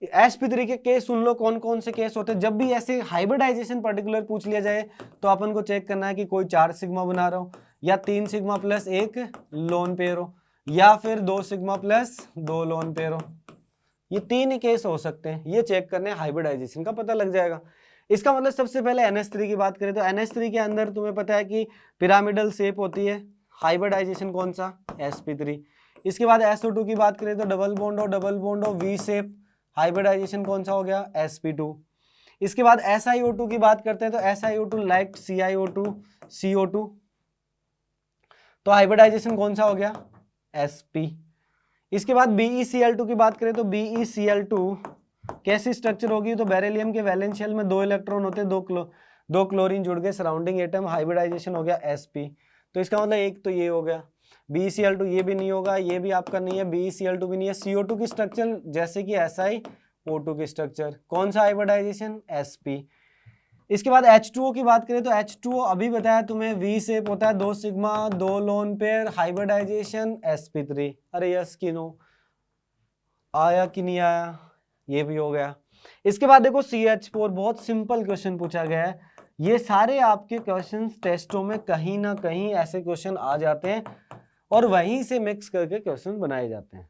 sp3 के केस सुन लो कौन कौन से केस होते हैं। जब भी ऐसे हाइब्रिडाइजेशन पर्टिकुलर पूछ लिया जाए तो अपन को चेक करना है कि कोई 4 सिग्मा बना रहा हो, या 3 सिग्मा प्लस 1 लोन पेयर हो, या फिर 2 सिग्मा प्लस 2 लोन पेयर हो। ये 3 ही केस हो सकते हैं, ये चेक करने हाइब्रिडाइजेशन का पता लग जाएगा। इसका मतलब सबसे पहले NH3 की बात करें तो NH3 के अंदर तुम्हें पता है कि पिरामिडल शेप होती है, हाइब्रिडाइजेशन कौन सा, sp3। इसके बाद SO2 की बात करें तो डबल बॉन्ड हो V शेप, हाइब्रिडाइजेशन कौन सा हो गया, sp2। इसके बाद SiO2 की बात करते हैं तो SiO2 लाइक CiO2 CO2, तो हाइब्रिडाइजेशन कौन सा हो गया, sp। इसके बाद BeCl2 की बात करें तो BeCl2 कैसी स्ट्रक्चर होगी, तो बेरिलियम के वैलेंस शेल में 2 इलेक्ट्रॉन होते हैं, दो क्लोरीन जुड़ गए सराउंडिंग एटम, हाइब्रिडाइजेशन हो गया sp। तो इसका मतलब एक तो ये हो गया। BeCl2 ये भी नहीं होगा, ये भी आपका नहीं है, BeCl2 भी नहीं है। CO2 की स्ट्रक्चर जैसे कि SiO2 की स्ट्रक्चर, कौन सा हाइब्रिडाइजेशन, sp। इसके बाद H2O की बात करें तो H2O अभी बताया तुम्हें V शेप होता है, 2 sigma 2 lone pair, hybridisation sp3। अरे यस कि नो, आया कि नहीं आया, ये भी हो गया। इसके बाद देखो CH4, बहुत सिंपल क्वेश्चन पूछा गया है। ये सारे आपके क्वेश्चंस टेस्टों में कहीं ना कहीं ऐसे क्वेश्चन आ जाते हैं और वहीं से मिक्स करके क्वेश्चन बनाए जाते हैं।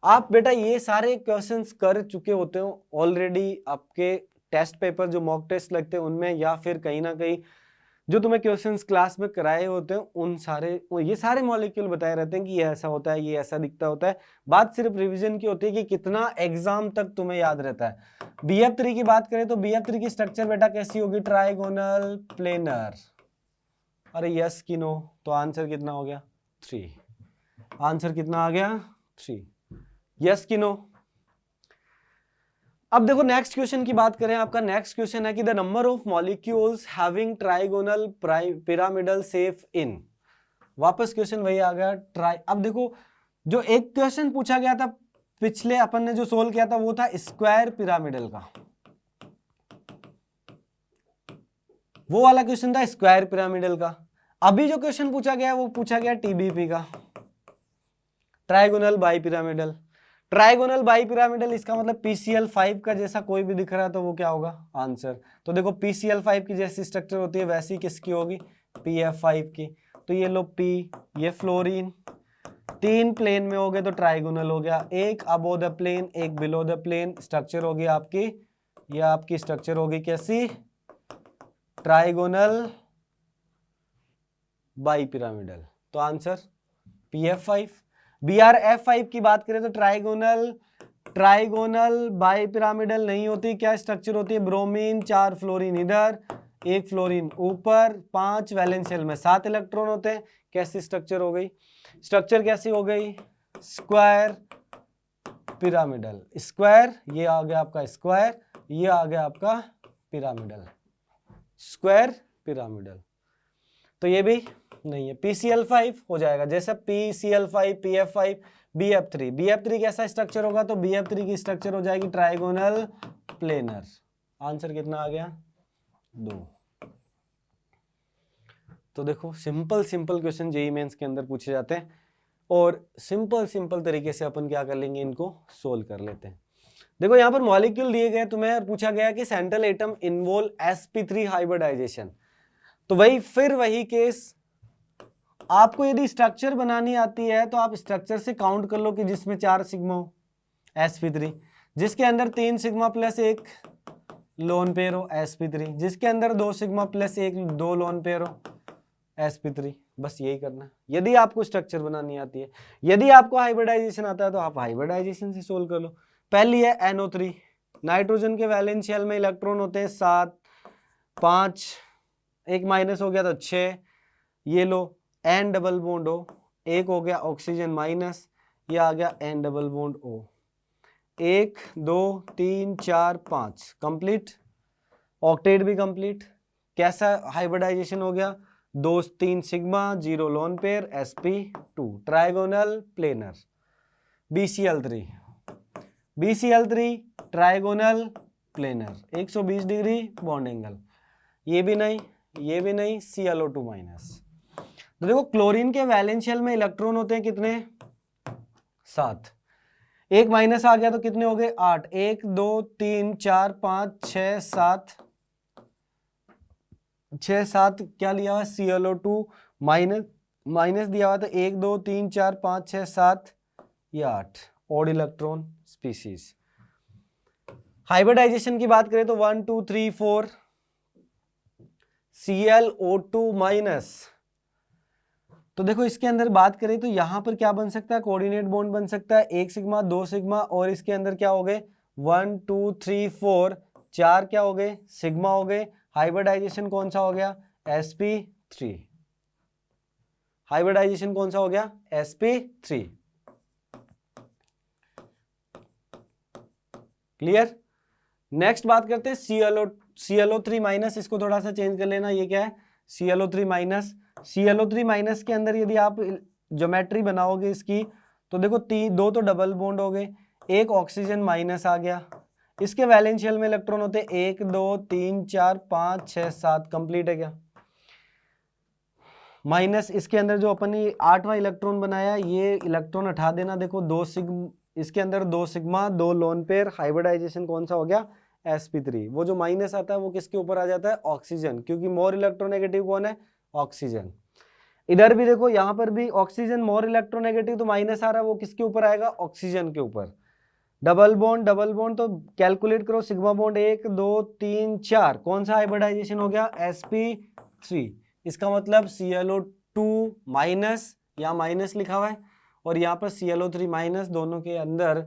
आप बेटा ये सारे क्वेश्चंस कर चुके होते हो ऑलरेडी, आपके टेस्ट पेपर जो मॉक टेस्ट लगते हैं उनमें, या फिर कहीं ना कहीं जो तुम्हें क्वेश्चंस क्लास में कराए होते हैं उन सारे, ये सारे मॉलिक्यूल बताए रहते हैं कि ये ऐसा होता है, ये ऐसा दिखता होता है। बात सिर्फ रिवीजन की होती है कि कितना एग्जाम तक तुम्हें याद रहता है। BF3 की बात करें तो BF3 की स्ट्रक्चर बेटा कैसी होगी, ट्राइगोनल प्लेनर। अरे यस कि नो, तो आंसर कितना हो गया, 3। आंसर कितना आ गया, 3। यस कि नो। अब देखो नेक्स्ट क्वेश्चन की बात करें, आपका नेक्स्ट क्वेश्चन है कि the number of molecules having trigonal pyramidal shape in. वापस क्वेश्चन वही आ गया ट्राई। अब देखो जो एक क्वेश्चन पूछा गया था पिछले अपन ने जो सोल्व किया था वो था स्क्वायर पिरामिडल का, वो वाला क्वेश्चन था स्क्वायर पिरामिडल का। अभी जो क्वेश्चन पूछा गया वो पूछा गया TBP का, trigonal bi pyramidal. Trigonal bi pyramidal इसका मतलब PCl5 का जैसा कोई भी दिख रहा है तो वो क्या होगा, आंसर। तो देखो PCl5 की जैसी स्ट्रक्चर होती है वैसी किसकी होगी, PF5 की। तो ये लो P, ये फ्लोरीन, 3 प्लेन में हो गए तो ट्राइगोनल हो गया, एक अबो द प्लेन एक बिलो द प्लेन, स्ट्रक्चर होगी आपकी, ये आपकी स्ट्रक्चर होगी कैसी, ट्राइगोनल बाई पिरामिडल। तो आंसर PF5। BRF5 की बात करें तो ट्राइगोनल बाई पिरामिडल नहीं होती, क्या स्ट्रक्चर होती है, ब्रोमीन 4 फ्लोरीन इधर, 1 फ्लोरीन ऊपर, 5 वैलेंस शेल में 7 इलेक्ट्रॉन होते हैं, कैसी स्ट्रक्चर हो गई, स्ट्रक्चर कैसी हो गई, स्क्वायर पिरामिडल। स्क्वायर, ये आ गया आपका स्क्वायर, ये आ गया आपका पिरामिडल, स्क्वायर पिरामिडल। तो ये भी नहीं है, PCl5 हो जाएगा, जैसे PCl5 PF5 BF3 कैसा स्ट्रक्चर होगा, तो BF3 की स्ट्रक्चर हो जाएगी ट्राइगोनल प्लेनर। आंसर कितना आ गया, 2। तो देखो सिंपल क्वेश्चन जेईई मेंस के अंदर पूछे जाते हैं और सिंपल तरीके से अपन क्या कर लेंगे, इनको सोल्व कर लेते हैं। देखो यहाँ पर मॉलिक्यूल दिए गए तुम्हें और पूछा गया कि central atom involve sp3 hybridisation. तो वही केस, आपको यदि स्ट्रक्चर बनानी आती है तो आप स्ट्रक्चर से काउंट कर लो कि जिसमें 4 सिग्मा हो sp3, जिसके अंदर 3 सिग्मा प्लस 1 लोन पेयर हो sp3, जिसके अंदर 2 सिग्मा प्लस 1 2 लोन पेयर हो sp3। बस यही करना यदि आपको स्ट्रक्चर बनानी आती है। यदि आपको हाइब्रिडाइजेशन आता है तो आप हाइब्रिडाइजेशन से सोल्व कर लो। पहली है NO3, नाइट्रोजन के वैलेंस शेल में इलेक्ट्रॉन होते हैं 7, 5 एक माइनस हो गया तो 6, ये लो N डबल बॉन्ड O, एक हो गया ऑक्सीजन माइनस, ये आ गया N double bond O, 1 2 3 4 5 complete, octet भी कंप्लीट। कैसा हाइब्रिडाइजेशन हो गया, 2 3 sigma 0 lone pair sp2, trigonal planar. BCl3 trigonal planar, 120 degree bond angle, ये भी नहीं ClO2 माइनस। तो देखो क्लोरीन के वैलेंस शेल में इलेक्ट्रॉन होते हैं कितने, 7, एक माइनस आ गया तो कितने हो गए 8, 1 2 3 4 5 6 7, 6 7 क्या लिया हुआ ClO2 माइनस माइनस दिया हुआ तो 1 2 3 4 5 6 7 ये 8 ऑड इलेक्ट्रॉन स्पीसीज। हाइब्रिडाइजेशन की बात करें तो 1 2 3 4 ClO2 माइनस। तो देखो इसके अंदर बात करें तो यहां पर क्या बन सकता है, कोऑर्डिनेट बॉन्ड बन सकता है, 1 सिग्मा 2 सिग्मा, और इसके अंदर क्या हो गए 1 2 3 4 4 क्या हो गए सिग्मा हो गए। हाइब्रिडाइजेशन कौन सा हो गया sp3। हाइब्रिडाइजेशन कौन सा हो गया sp3। क्लियर। नेक्स्ट बात करते हैं ClO3 माइनस, इसको थोड़ा सा चेंज कर लेना, ये क्या है ClO3 माइनस। ClO3 माइनस के अंदर यदि आप ज्योमेट्री बनाओगे इसकी तो देखो दो तो डबल बॉन्ड हो गए, एक ऑक्सीजन माइनस आ गया, इसके वैलेंस शेल में इलेक्ट्रॉन होते हैं 1 2 3 4 5 6 7, कंप्लीट है क्या माइनस। इसके अंदर जो अपन ने 8वां इलेक्ट्रॉन बनाया ये इलेक्ट्रॉन हटा देना, देखो 2 सिग्मा, इसके अंदर 2 सिग्मा 2 लोन पेयर, हाइब्रिडाइजेशन कौन सा हो गया sp3। वो जो माइनस आता है वो किसके ऊपर आ जाता है ऑक्सीजन, क्योंकि मोर इलेक्ट्रोनेगेटिव कौन है ऑक्सीजन। इधर भी देखो यहाँ पर भी ऑक्सीजन मोर इलेक्ट्रोनेगेटिव तो माइनस आ रहा है, वो किसके ऊपर आएगा ऑक्सीजन के ऊपर। डबल बॉन्ड तो कैलकुलेट करो, सिग्मा बॉन्ड 1 2 3 4, कौन सा हाइब्रिडाइजेशन हो गया sp3। इसका मतलब ClO2 माइनस, यहाँ माइनस लिखा हुआ है और यहाँ पर ClO3 माइनस, दोनों के अंदर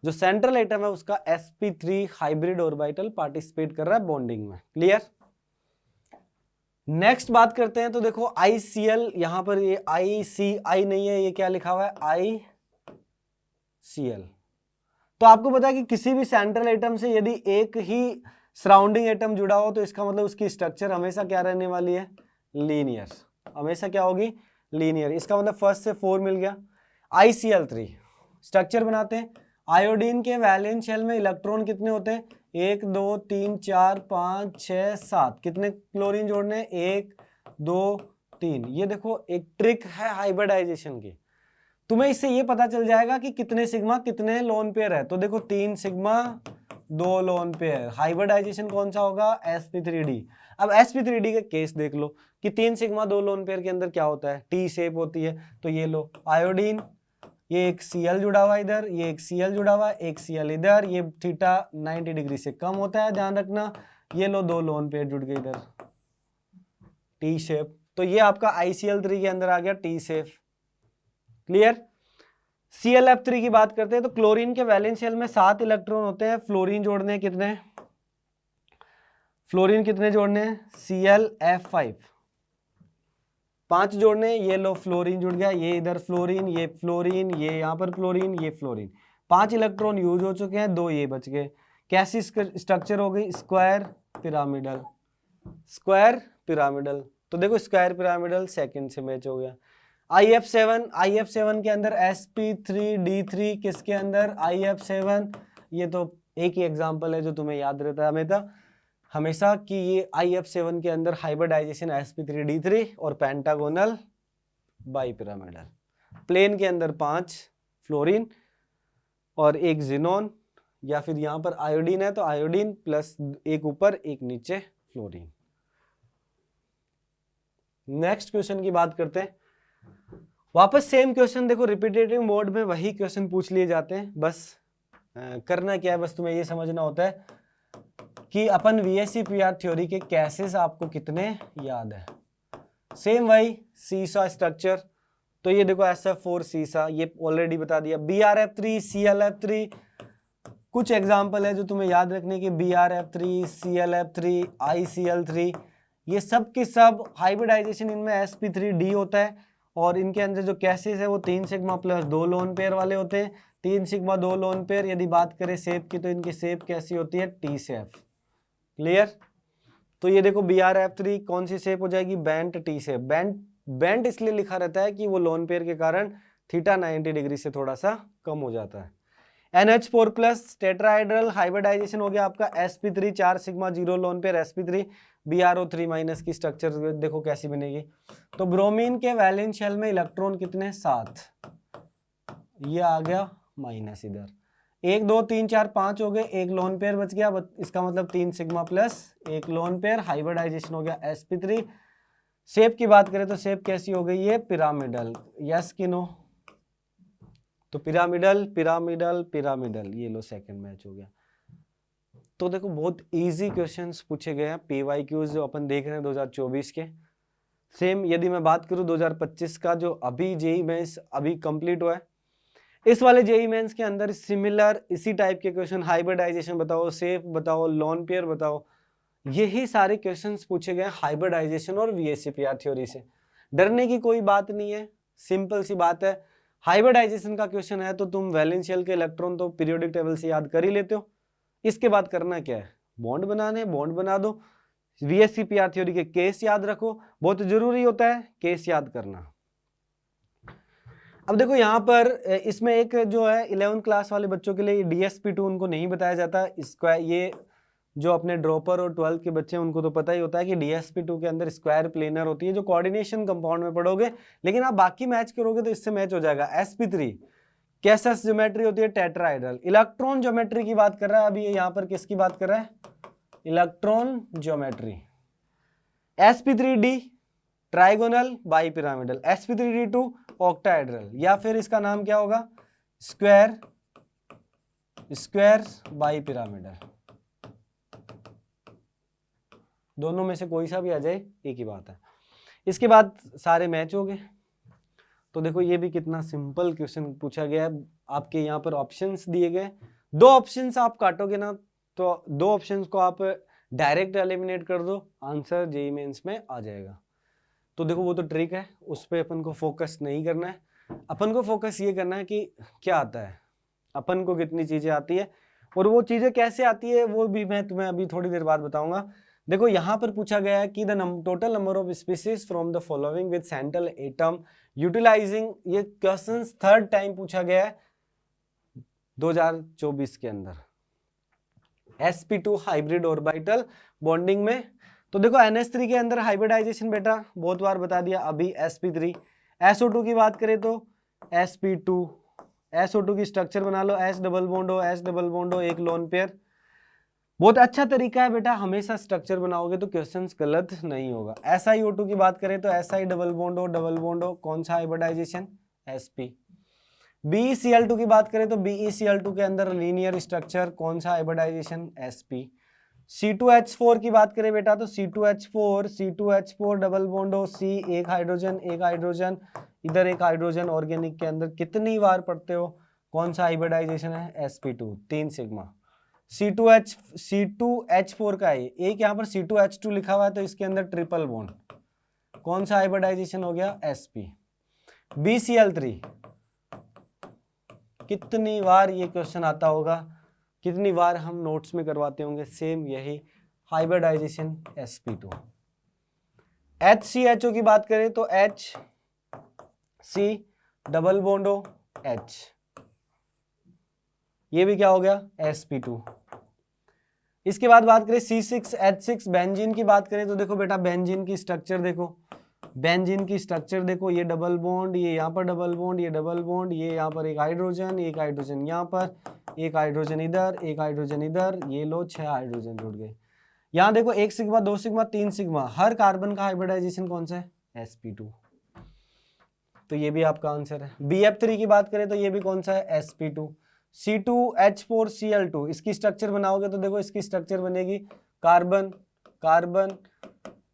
जो सेंट्रल एटम है उसका sp3 हाइब्रिड ऑर्बिटल पार्टिसिपेट कर रहा है बॉन्डिंग में। क्लियर। नेक्स्ट बात करते हैं तो देखो ICl, यहां पर ये ICI नहीं है, ये क्या लिखा हुआ है ICl। तो आपको पता है कि किसी भी सेंट्रल एटम से यदि एक ही सराउंडिंग एटम जुड़ा हो तो इसका मतलब उसकी स्ट्रक्चर हमेशा क्या रहने वाली है लीनियर, हमेशा क्या होगी लीनियर। इसका मतलब फर्स्ट से 4 मिल गया। ICl3 स्ट्रक्चर बनाते हैं, आयोडीन के वैलेंस शेल में इलेक्ट्रॉन कितने होते हैं 1 2 3 4 5 6 7, कितने क्लोरीन जोड़ने 1 2 3। ये देखो एक ट्रिक है हाइब्रिडाइजेशन की, तुम्हें इससे ये पता चल जाएगा कि कितने सिग्मा कितने लोन पेयर है। तो देखो 3 सिग्मा 2 लोन पेयर, हाइब्रिडाइजेशन कौन सा होगा sp3d। अब sp3d का केस देख लो कि 3 सिग्मा 2 लोन पेयर के अंदर क्या होता है टी शेप होती है। तो ये लो आयोडीन, ये एक Cl जुड़ा हुआ इधर, ये एक Cl जुड़ा हुआ, एक Cl इधर, ये थीटा 90 डिग्री से कम होता है ध्यान रखना। ये लो 2 लोन पेयर जुड़ गए इधर टी शेप, तो ये आपका ICl3 के अंदर आ गया टी शेप। क्लियर। ClF3 की बात करते हैं तो क्लोरीन के वैलेंस शेल में 7 इलेक्ट्रॉन होते हैं, फ्लोरीन जोड़ने कितने, फ्लोरीन कितने जोड़ने हैं ClF5 5 जोड़ने, ये लो फ्लोरीन जुड़ गया, ये इधर फ्लोरीन, ये यहाँ पर फ्लोरीन, ये फ्लोरीन, 5 इलेक्ट्रॉन यूज हो चुके हैं, 2 ये बच गए। कैसी स्ट्रक्चर हो गई स्क्वायर पिरामिडल, स्क्वायर पिरामिडल। तो देखो स्क्वायर पिरामिडल सेकंड से मैच हो गया। IF7 के अंदर sp3d3, किसके अंदर IF7, ये तो एक ही एग्जांपल है जो तुम्हें याद रहता है हमेशा कि ये IF7 के अंदर हाइब्रिडाइजेशन sp3d3 और पेंटागोनल बाइपिरामिडल। प्लेन के अंदर 5 फ्लोरीन और एक जिनोन, या फिर यहाँ पर आयोडीन है तो आयोडीन प्लस एक ऊपर एक नीचे फ्लोरीन। नेक्स्ट क्वेश्चन की बात करते हैं, वापस सेम क्वेश्चन देखो रिपीटेटिव मोड में वही क्वेश्चन पूछ लिए जाते हैं, बस करना क्या है, बस तुम्हें ये समझना होता है कि अपन VSEPR थ्योरी के केसेस आपको कितने याद है। सेम वही सीसा स्ट्रक्चर, तो ये देखो SF4 सीसा, ये ऑलरेडी बता दिया। BRF3 ClF3, कुछ एग्जांपल है जो तुम्हें याद रखने के, BRF3 ClF3 ICl3, ये सब के सब हाइब्रिडाइजेशन इनमें sp3d होता है और इनके अंदर जो केसेस है वो 3 सिग्मा प्लस 2 लोन पेयर वाले होते हैं। 3 सिग्मा 2 लोन पेयर, यदि बात करें शेप की तो इनकी शेप कैसी होती है टी शेप। क्लियर। तो ये देखो BRF3 कौन सी शेप हो जाएगी बेंट टी शेप। बेंट इसलिए लिखा रहता है कि वो लोन पेयर के कारण थीटा 90 डिग्री से थोड़ा सा कम हो जाता है। NH4 प्लस टेट्राहाइड्रल हाइब्रिडाइजेशन हो गया आपका sp3 4 sigma 0 lone pair sp3, BrO3 minus की स्ट्रक्चर देखो कैसी बनेगी। तो ब्रोमीन के वैलेंस शेल में इलेक्ट्रॉन कितने 7, ये आ गया माइनस इधर। 1 2 3 4 5 हो गए, एक लोन पेयर बच गया, इसका मतलब 3 सिग्मा प्लस एक लोन पेयर, हाइब्रिडाइजेशन हो गया sp3। शेप की बात करें तो शेप कैसी हो गई, ये पिरामिडल, यस कि नो? तो पिरामिडल पिरामिडल पिरामिडल, ये लो सेकंड मैच हो गया। तो देखो बहुत इजी क्वेश्चंस पूछे गए हैं पीवाईक्यूज जो अपन देख रहे हैं 2024 के। सेम यदि मैं बात करूं 2025 का जो अभी जेई मेंस अभी कंप्लीट हुआ है, इस वाले जेई मेंस के अंदर सिमिलर इसी टाइप के क्वेश्चन, हाइब्रिडाइजेशन बताओ, सेफ बताओ, लोन पेयर बताओ, यही सारे क्वेश्चंस पूछे गए हाइब्रिडाइजेशन और वीएससीपीआर थ्योरी से। डरने की कोई बात नहीं है, सिंपल सी बात है। हाइब्रिडाइजेशन का क्वेश्चन है तो तुम वैलेंस शेल के इलेक्ट्रॉन तो पीरियोडिक टेबल से याद कर ही लेते हो। इसके बाद करना क्या है, बॉन्ड बनाने, बॉन्ड बना दो। वीएससीपीआर थ्योरी के केस याद रखो, बहुत जरूरी होता है केस याद करना। अब देखो यहाँ पर इसमें एक जो है 11th क्लास वाले बच्चों के लिए DSP2 उनको नहीं बताया जाता। इसका ये जो अपने ड्रॉपर और 12th के बच्चे हैं उनको तो पता ही होता है कि DSP2 के अंदर स्क्वायर प्लेनर होती है जो कोऑर्डिनेशन कंपाउंड में पढ़ोगे, लेकिन आप बाकी मैच करोगे तो इससे मैच हो जाएगा। sp3 कैसस ज्योमेट्री होती है टेट्राहेड्रल। इलेक्ट्रॉन ज्योमेट्री की बात कर रहा है अभी, यहाँ पर किसकी बात कर रहा है, electron geometry. sp3d trigonal bi pyramidal, sp3d2 octahedral, या फिर इसका नाम क्या होगा, स्क्वायर स्क्वायर बाई पिरामिडल। दोनों में से कोई सा भी आ जाए एक ही बात है। इसके बाद सारे मैच हो गए। तो देखो ये भी कितना सिंपल क्वेश्चन पूछा गया है। आपके यहाँ पर ऑप्शंस दिए गए, दो ऑप्शंस आप काटोगे ना तो दो ऑप्शंस को आप डायरेक्ट एलिमिनेट कर दो, आंसर जेईई मेंस में आ जाएगा। तो देखो वो तो ट्रिक है, उस पर अपन को फोकस नहीं करना है। अपन को फोकस ये करना है कि क्या आता है, अपन को कितनी चीजें आती है और वो चीजें कैसे आती है वो भी मैं तुम्हें अभी थोड़ी देर बाद बताऊंगा। देखो यहाँ पर पूछा गया है कि the total number of species from the following with central atom utilising, ये क्वेश्चन थर्ड टाइम पूछा गया है 2024 के अंदर। sp2 हाइब्रिड ऑर्बिटल बॉन्डिंग में। तो देखो NH3 के अंदर हाइब्रिडाइजेशन बेटा बहुत बार बता दिया, अभी sp3। SO2 की बात करें तो sp2, SO2 की स्ट्रक्चर बना लो, S डबल बॉन्ड हो, S डबल बॉन्ड हो, एक लोन पेयर। बहुत अच्छा तरीका है बेटा, हमेशा स्ट्रक्चर बनाओगे तो क्वेश्चंस गलत नहीं होगा। SiO2 की बात करें तो Si डबल बॉन्ड हो, कौन सा हाइब्रिडाइजेशन, sp। BeCl2 की बात करें तो BeCl2 के अंदर लीनियर स्ट्रक्चर, कौन सा हाइब्रिडाइजेशन, sp। C2H4 की बात करें बेटा तो C2H4 डबल बॉन्ड हो, C एक हाइड्रोजन, इधर एक हाइड्रोजन, ऑर्गेनिक के अंदर कितनी बार पढ़ते हो, कौन सा हाइब्रिडाइजेशन है, sp2, 3 सिग्मा। C2H4 का है एक, यहाँ पर C2H2 लिखा हुआ है तो इसके अंदर ट्रिपल बॉन्ड, कौन सा हाइब्रिडाइजेशन हो गया, sp। BCl3 कितनी बार ये क्वेश्चन आता होगा, कितनी बार हम नोट्स में करवाते होंगे, सेम यही हाइब्रिडाइजेशन sp2। HCHO की बात करें तो HC डबल बॉन्ड हो, H, ये भी क्या हो गया, sp2। इसके बाद बात करें C6H6 बेंजीन की बात करें तो देखो बेटा बेंजीन की स्ट्रक्चर देखो, बेंजीन की स्ट्रक्चर देखो, ये डबल बॉन्ड, ये यहाँ पर डबल बॉन्ड, ये डबल बॉन्ड, ये यहाँ पर एक हाइड्रोजन यहाँ पर, एक हाइड्रोजन इधर, एक हाइड्रोजन इधर, ये लो 6 हाइड्रोजन जुड़ गए। यहाँ देखो 1 सिग्मा 2 सिग्मा 3 सिग्मा, हर कार्बन का हाइब्रिडाइजेशन कौन सा है, sp2। तो ये भी आपका आंसर है। BF3 की बात करें तो ये भी कौन सा है, sp2। C2H4Cl2 इसकी स्ट्रक्चर बनाओगे तो देखो इसकी स्ट्रक्चर बनेगी कार्बन कार्बन,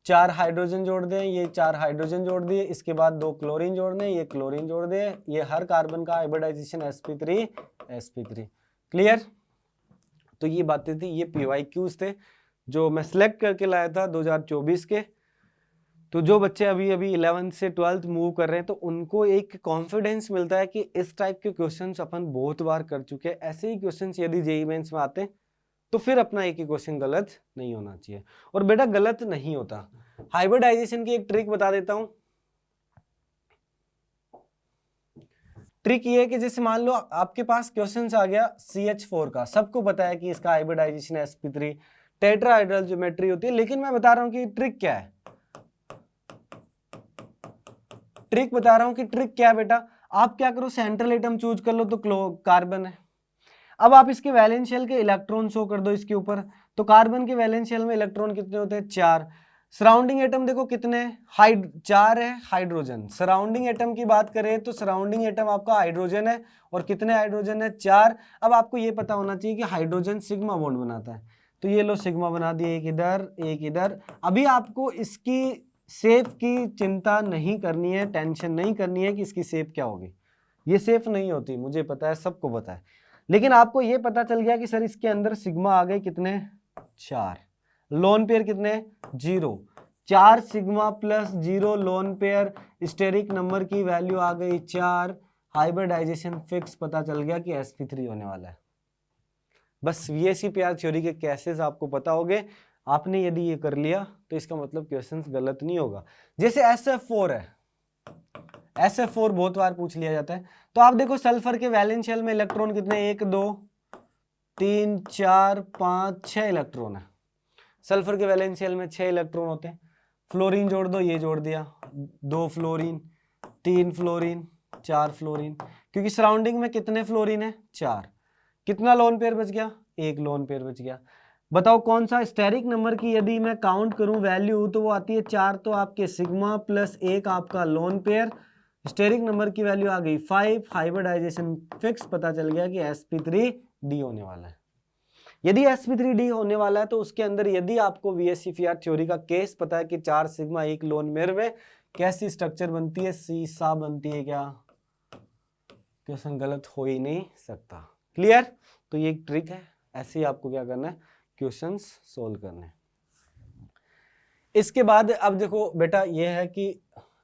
4 हाइड्रोजन जोड़ दें, ये 4 हाइड्रोजन जोड़ दिए, इसके बाद 2 क्लोरीन जोड़ दें, ये क्लोरीन जोड़ दें, ये हर कार्बन का हाइब्रिडाइजेशन sp3। क्लियर। तो ये बातें थी, ये PYQs थे जो मैं सिलेक्ट करके लाया था 2024 के। तो जो बच्चे अभी अभी 11th से 12th मूव कर रहे हैं तो उनको एक कॉन्फिडेंस मिलता है कि इस टाइप के क्वेश्चंस अपन बहुत बार कर चुके हैं, ऐसे ही क्वेश्चंस यदि जेईई मेंस में आते हैं तो फिर अपना एक ही क्वेश्चन गलत नहीं होना चाहिए। और बेटा गलत नहीं होता। हाइब्रिडाइजेशन की एक ट्रिक बता देता हूं। ट्रिक ये है कि जैसे मान लो आपके पास क्वेश्चन आ गया CH4 का, सबको पता है कि इसका हाइब्रिडाइजेशन sp3 टेट्राहाइड्रल ज्योमेट्री होती है, लेकिन मैं बता रहा हूं कि ट्रिक क्या है, ट्रिक बता रहा हूं कि ट्रिक क्या है बेटा। आप क्या करो, सेंट्रल एटम चूज कर लो तो कार्बन है। अब आप इसके वैलेंस शेल के इलेक्ट्रॉन शो कर दो इसके ऊपर, तो कार्बन के वैलेंस शेल में इलेक्ट्रॉन कितने होते हैं? 4। सराउंडिंग एटम देखो कितने, 4 है हाइड्रोजन। सराउंडिंग एटम की बात करें तो सराउंडिंग एटम आपका हाइड्रोजन है, और कितने हाइड्रोजन है? 4। अब आपको ये पता होना चाहिए कि हाइड्रोजन सिग्मा बॉन्ड बनाता है, तो ये लो सिग्मा बना दिए, एक इधर एक इधर। अभी आपको इसकी शेप की चिंता नहीं करनी है, टेंशन नहीं करनी है कि इसकी शेप क्या होगी, ये सेफ नहीं होती, मुझे पता है, सबको पता है। लेकिन आपको ये पता चल गया कि सर इसके अंदर सिग्मा आ गए कितने? 4। लोन पेयर कितने? 0। 4 sigma plus 0 lone pair, steric number की वैल्यू आ गई 4। हाइब्रिडाइजेशन फिक्स पता चल गया कि sp3 होने वाला है। बस VSEPR थ्योरी के केसेस आपको पता होंगे। आपने यदि ये कर लिया तो इसका मतलब क्वेश्चंस गलत नहीं होगा। जैसे SF4 है, SF4 बहुत बार पूछ लिया जाता है। तो आप देखो सल्फर के वैलेंस शेल में इलेक्ट्रॉन कितने? 1 2 3 4 5 6 इलेक्ट्रॉन है। सल्फर के वैलेंस शेल में 6 इलेक्ट्रॉन होते हैं। फ्लोरीन जोड़ दो, ये जोड़ दिया, 2 फ्लोरीन 3 फ्लोरीन 4 फ्लोरीन, क्योंकि सराउंडिंग में कितने फ्लोरीन है? 4। कितना लोन पेयर बच गया? 1 लोन पेयर बच गया। बताओ कौन सा स्टेरिक नंबर की यदि मैं काउंट करूं वैल्यू तो वो आती है 4, तो आपके सिग्मा प्लस 1 आपका लोन पेयर, स्टेरिक नंबर की वैल्यू आ गई 5। हाइब्रिडाइजेशन फिक्स पता चल गया कि sp3d होने वाला है। यदि sp3d होने वाला है तो उसके अंदर यदि आपको VSEPR थ्योरी का केस पता है कि 4 सिग्मा 1 लोन पेयर में कैसी स्ट्रक्चर बनती है? सीसा बनती है क्या? क्वेश्चन गलत हो ही नहीं सकता। क्लियर? तो ये एक ट्रिक है, ऐसे ही आपको क्या करना है? क्वेश्चंस सोल्व करने हैं। इसके बाद अब देखो बेटा, ये है कि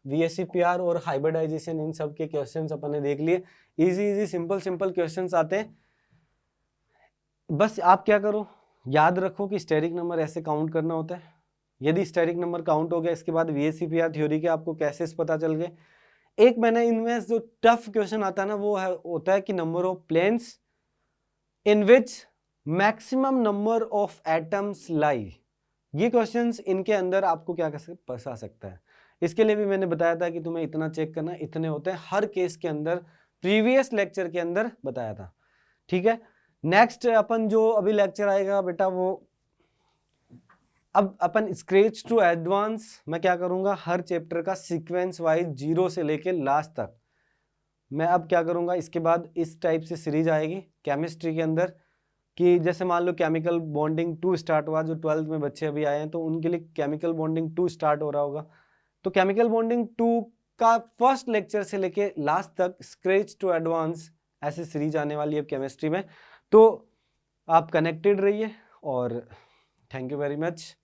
VSEPR और हाइब्रिडाइजेशन इन सब के क्वेश्चंस अपन ने देख लिए। इजी सिंपल क्वेश्चंस आते हैं। बस आप क्या करो, याद रखो कि स्टेरिक नंबर ऐसे काउंट करना होता है। यदि स्टेरिक नंबर काउंट हो गया, इसके बाद VSEPR थ्योरी के आपको कैसेस पता चल गए। एक मैंने इनमें जो टफ क्वेश्चन आता है ना, वो है होता है कि number of planes in which maximum number of atoms lie. ये क्वेश्चंस इनके अंदर आपको क्या फंसा सकता है। इसके लिए भी मैंने बताया था कि तुम्हें इतना चेक करना, इतने होते हैं हर केस के अंदर, प्रीवियस लेक्चर के अंदर बताया था। ठीक है, नेक्स्ट अपन जो अभी लेक्चर आएगा बेटा, वो अब अपन स्क्रैच टू एडवांस मैं क्या करूंगा, हर चैप्टर का सीक्वेंस वाइज 0 से लेके लास्ट तक मैं अब क्या करूंगा। इसके बाद इस टाइप से सीरीज आएगी केमिस्ट्री के अंदर, कि जैसे मान लो केमिकल बॉन्डिंग 2 स्टार्ट हुआ, जो 12th में बच्चे अभी आए हैं तो उनके लिए केमिकल बॉन्डिंग 2 स्टार्ट हो रहा होगा। तो केमिकल बॉन्डिंग 2 का फर्स्ट लेक्चर से लेके लास्ट तक स्क्रैच टू एडवांस ऐसे सीरीज आने वाली है केमिस्ट्री में। तो आप कनेक्टेड रहिए और थैंक यू वेरी मच।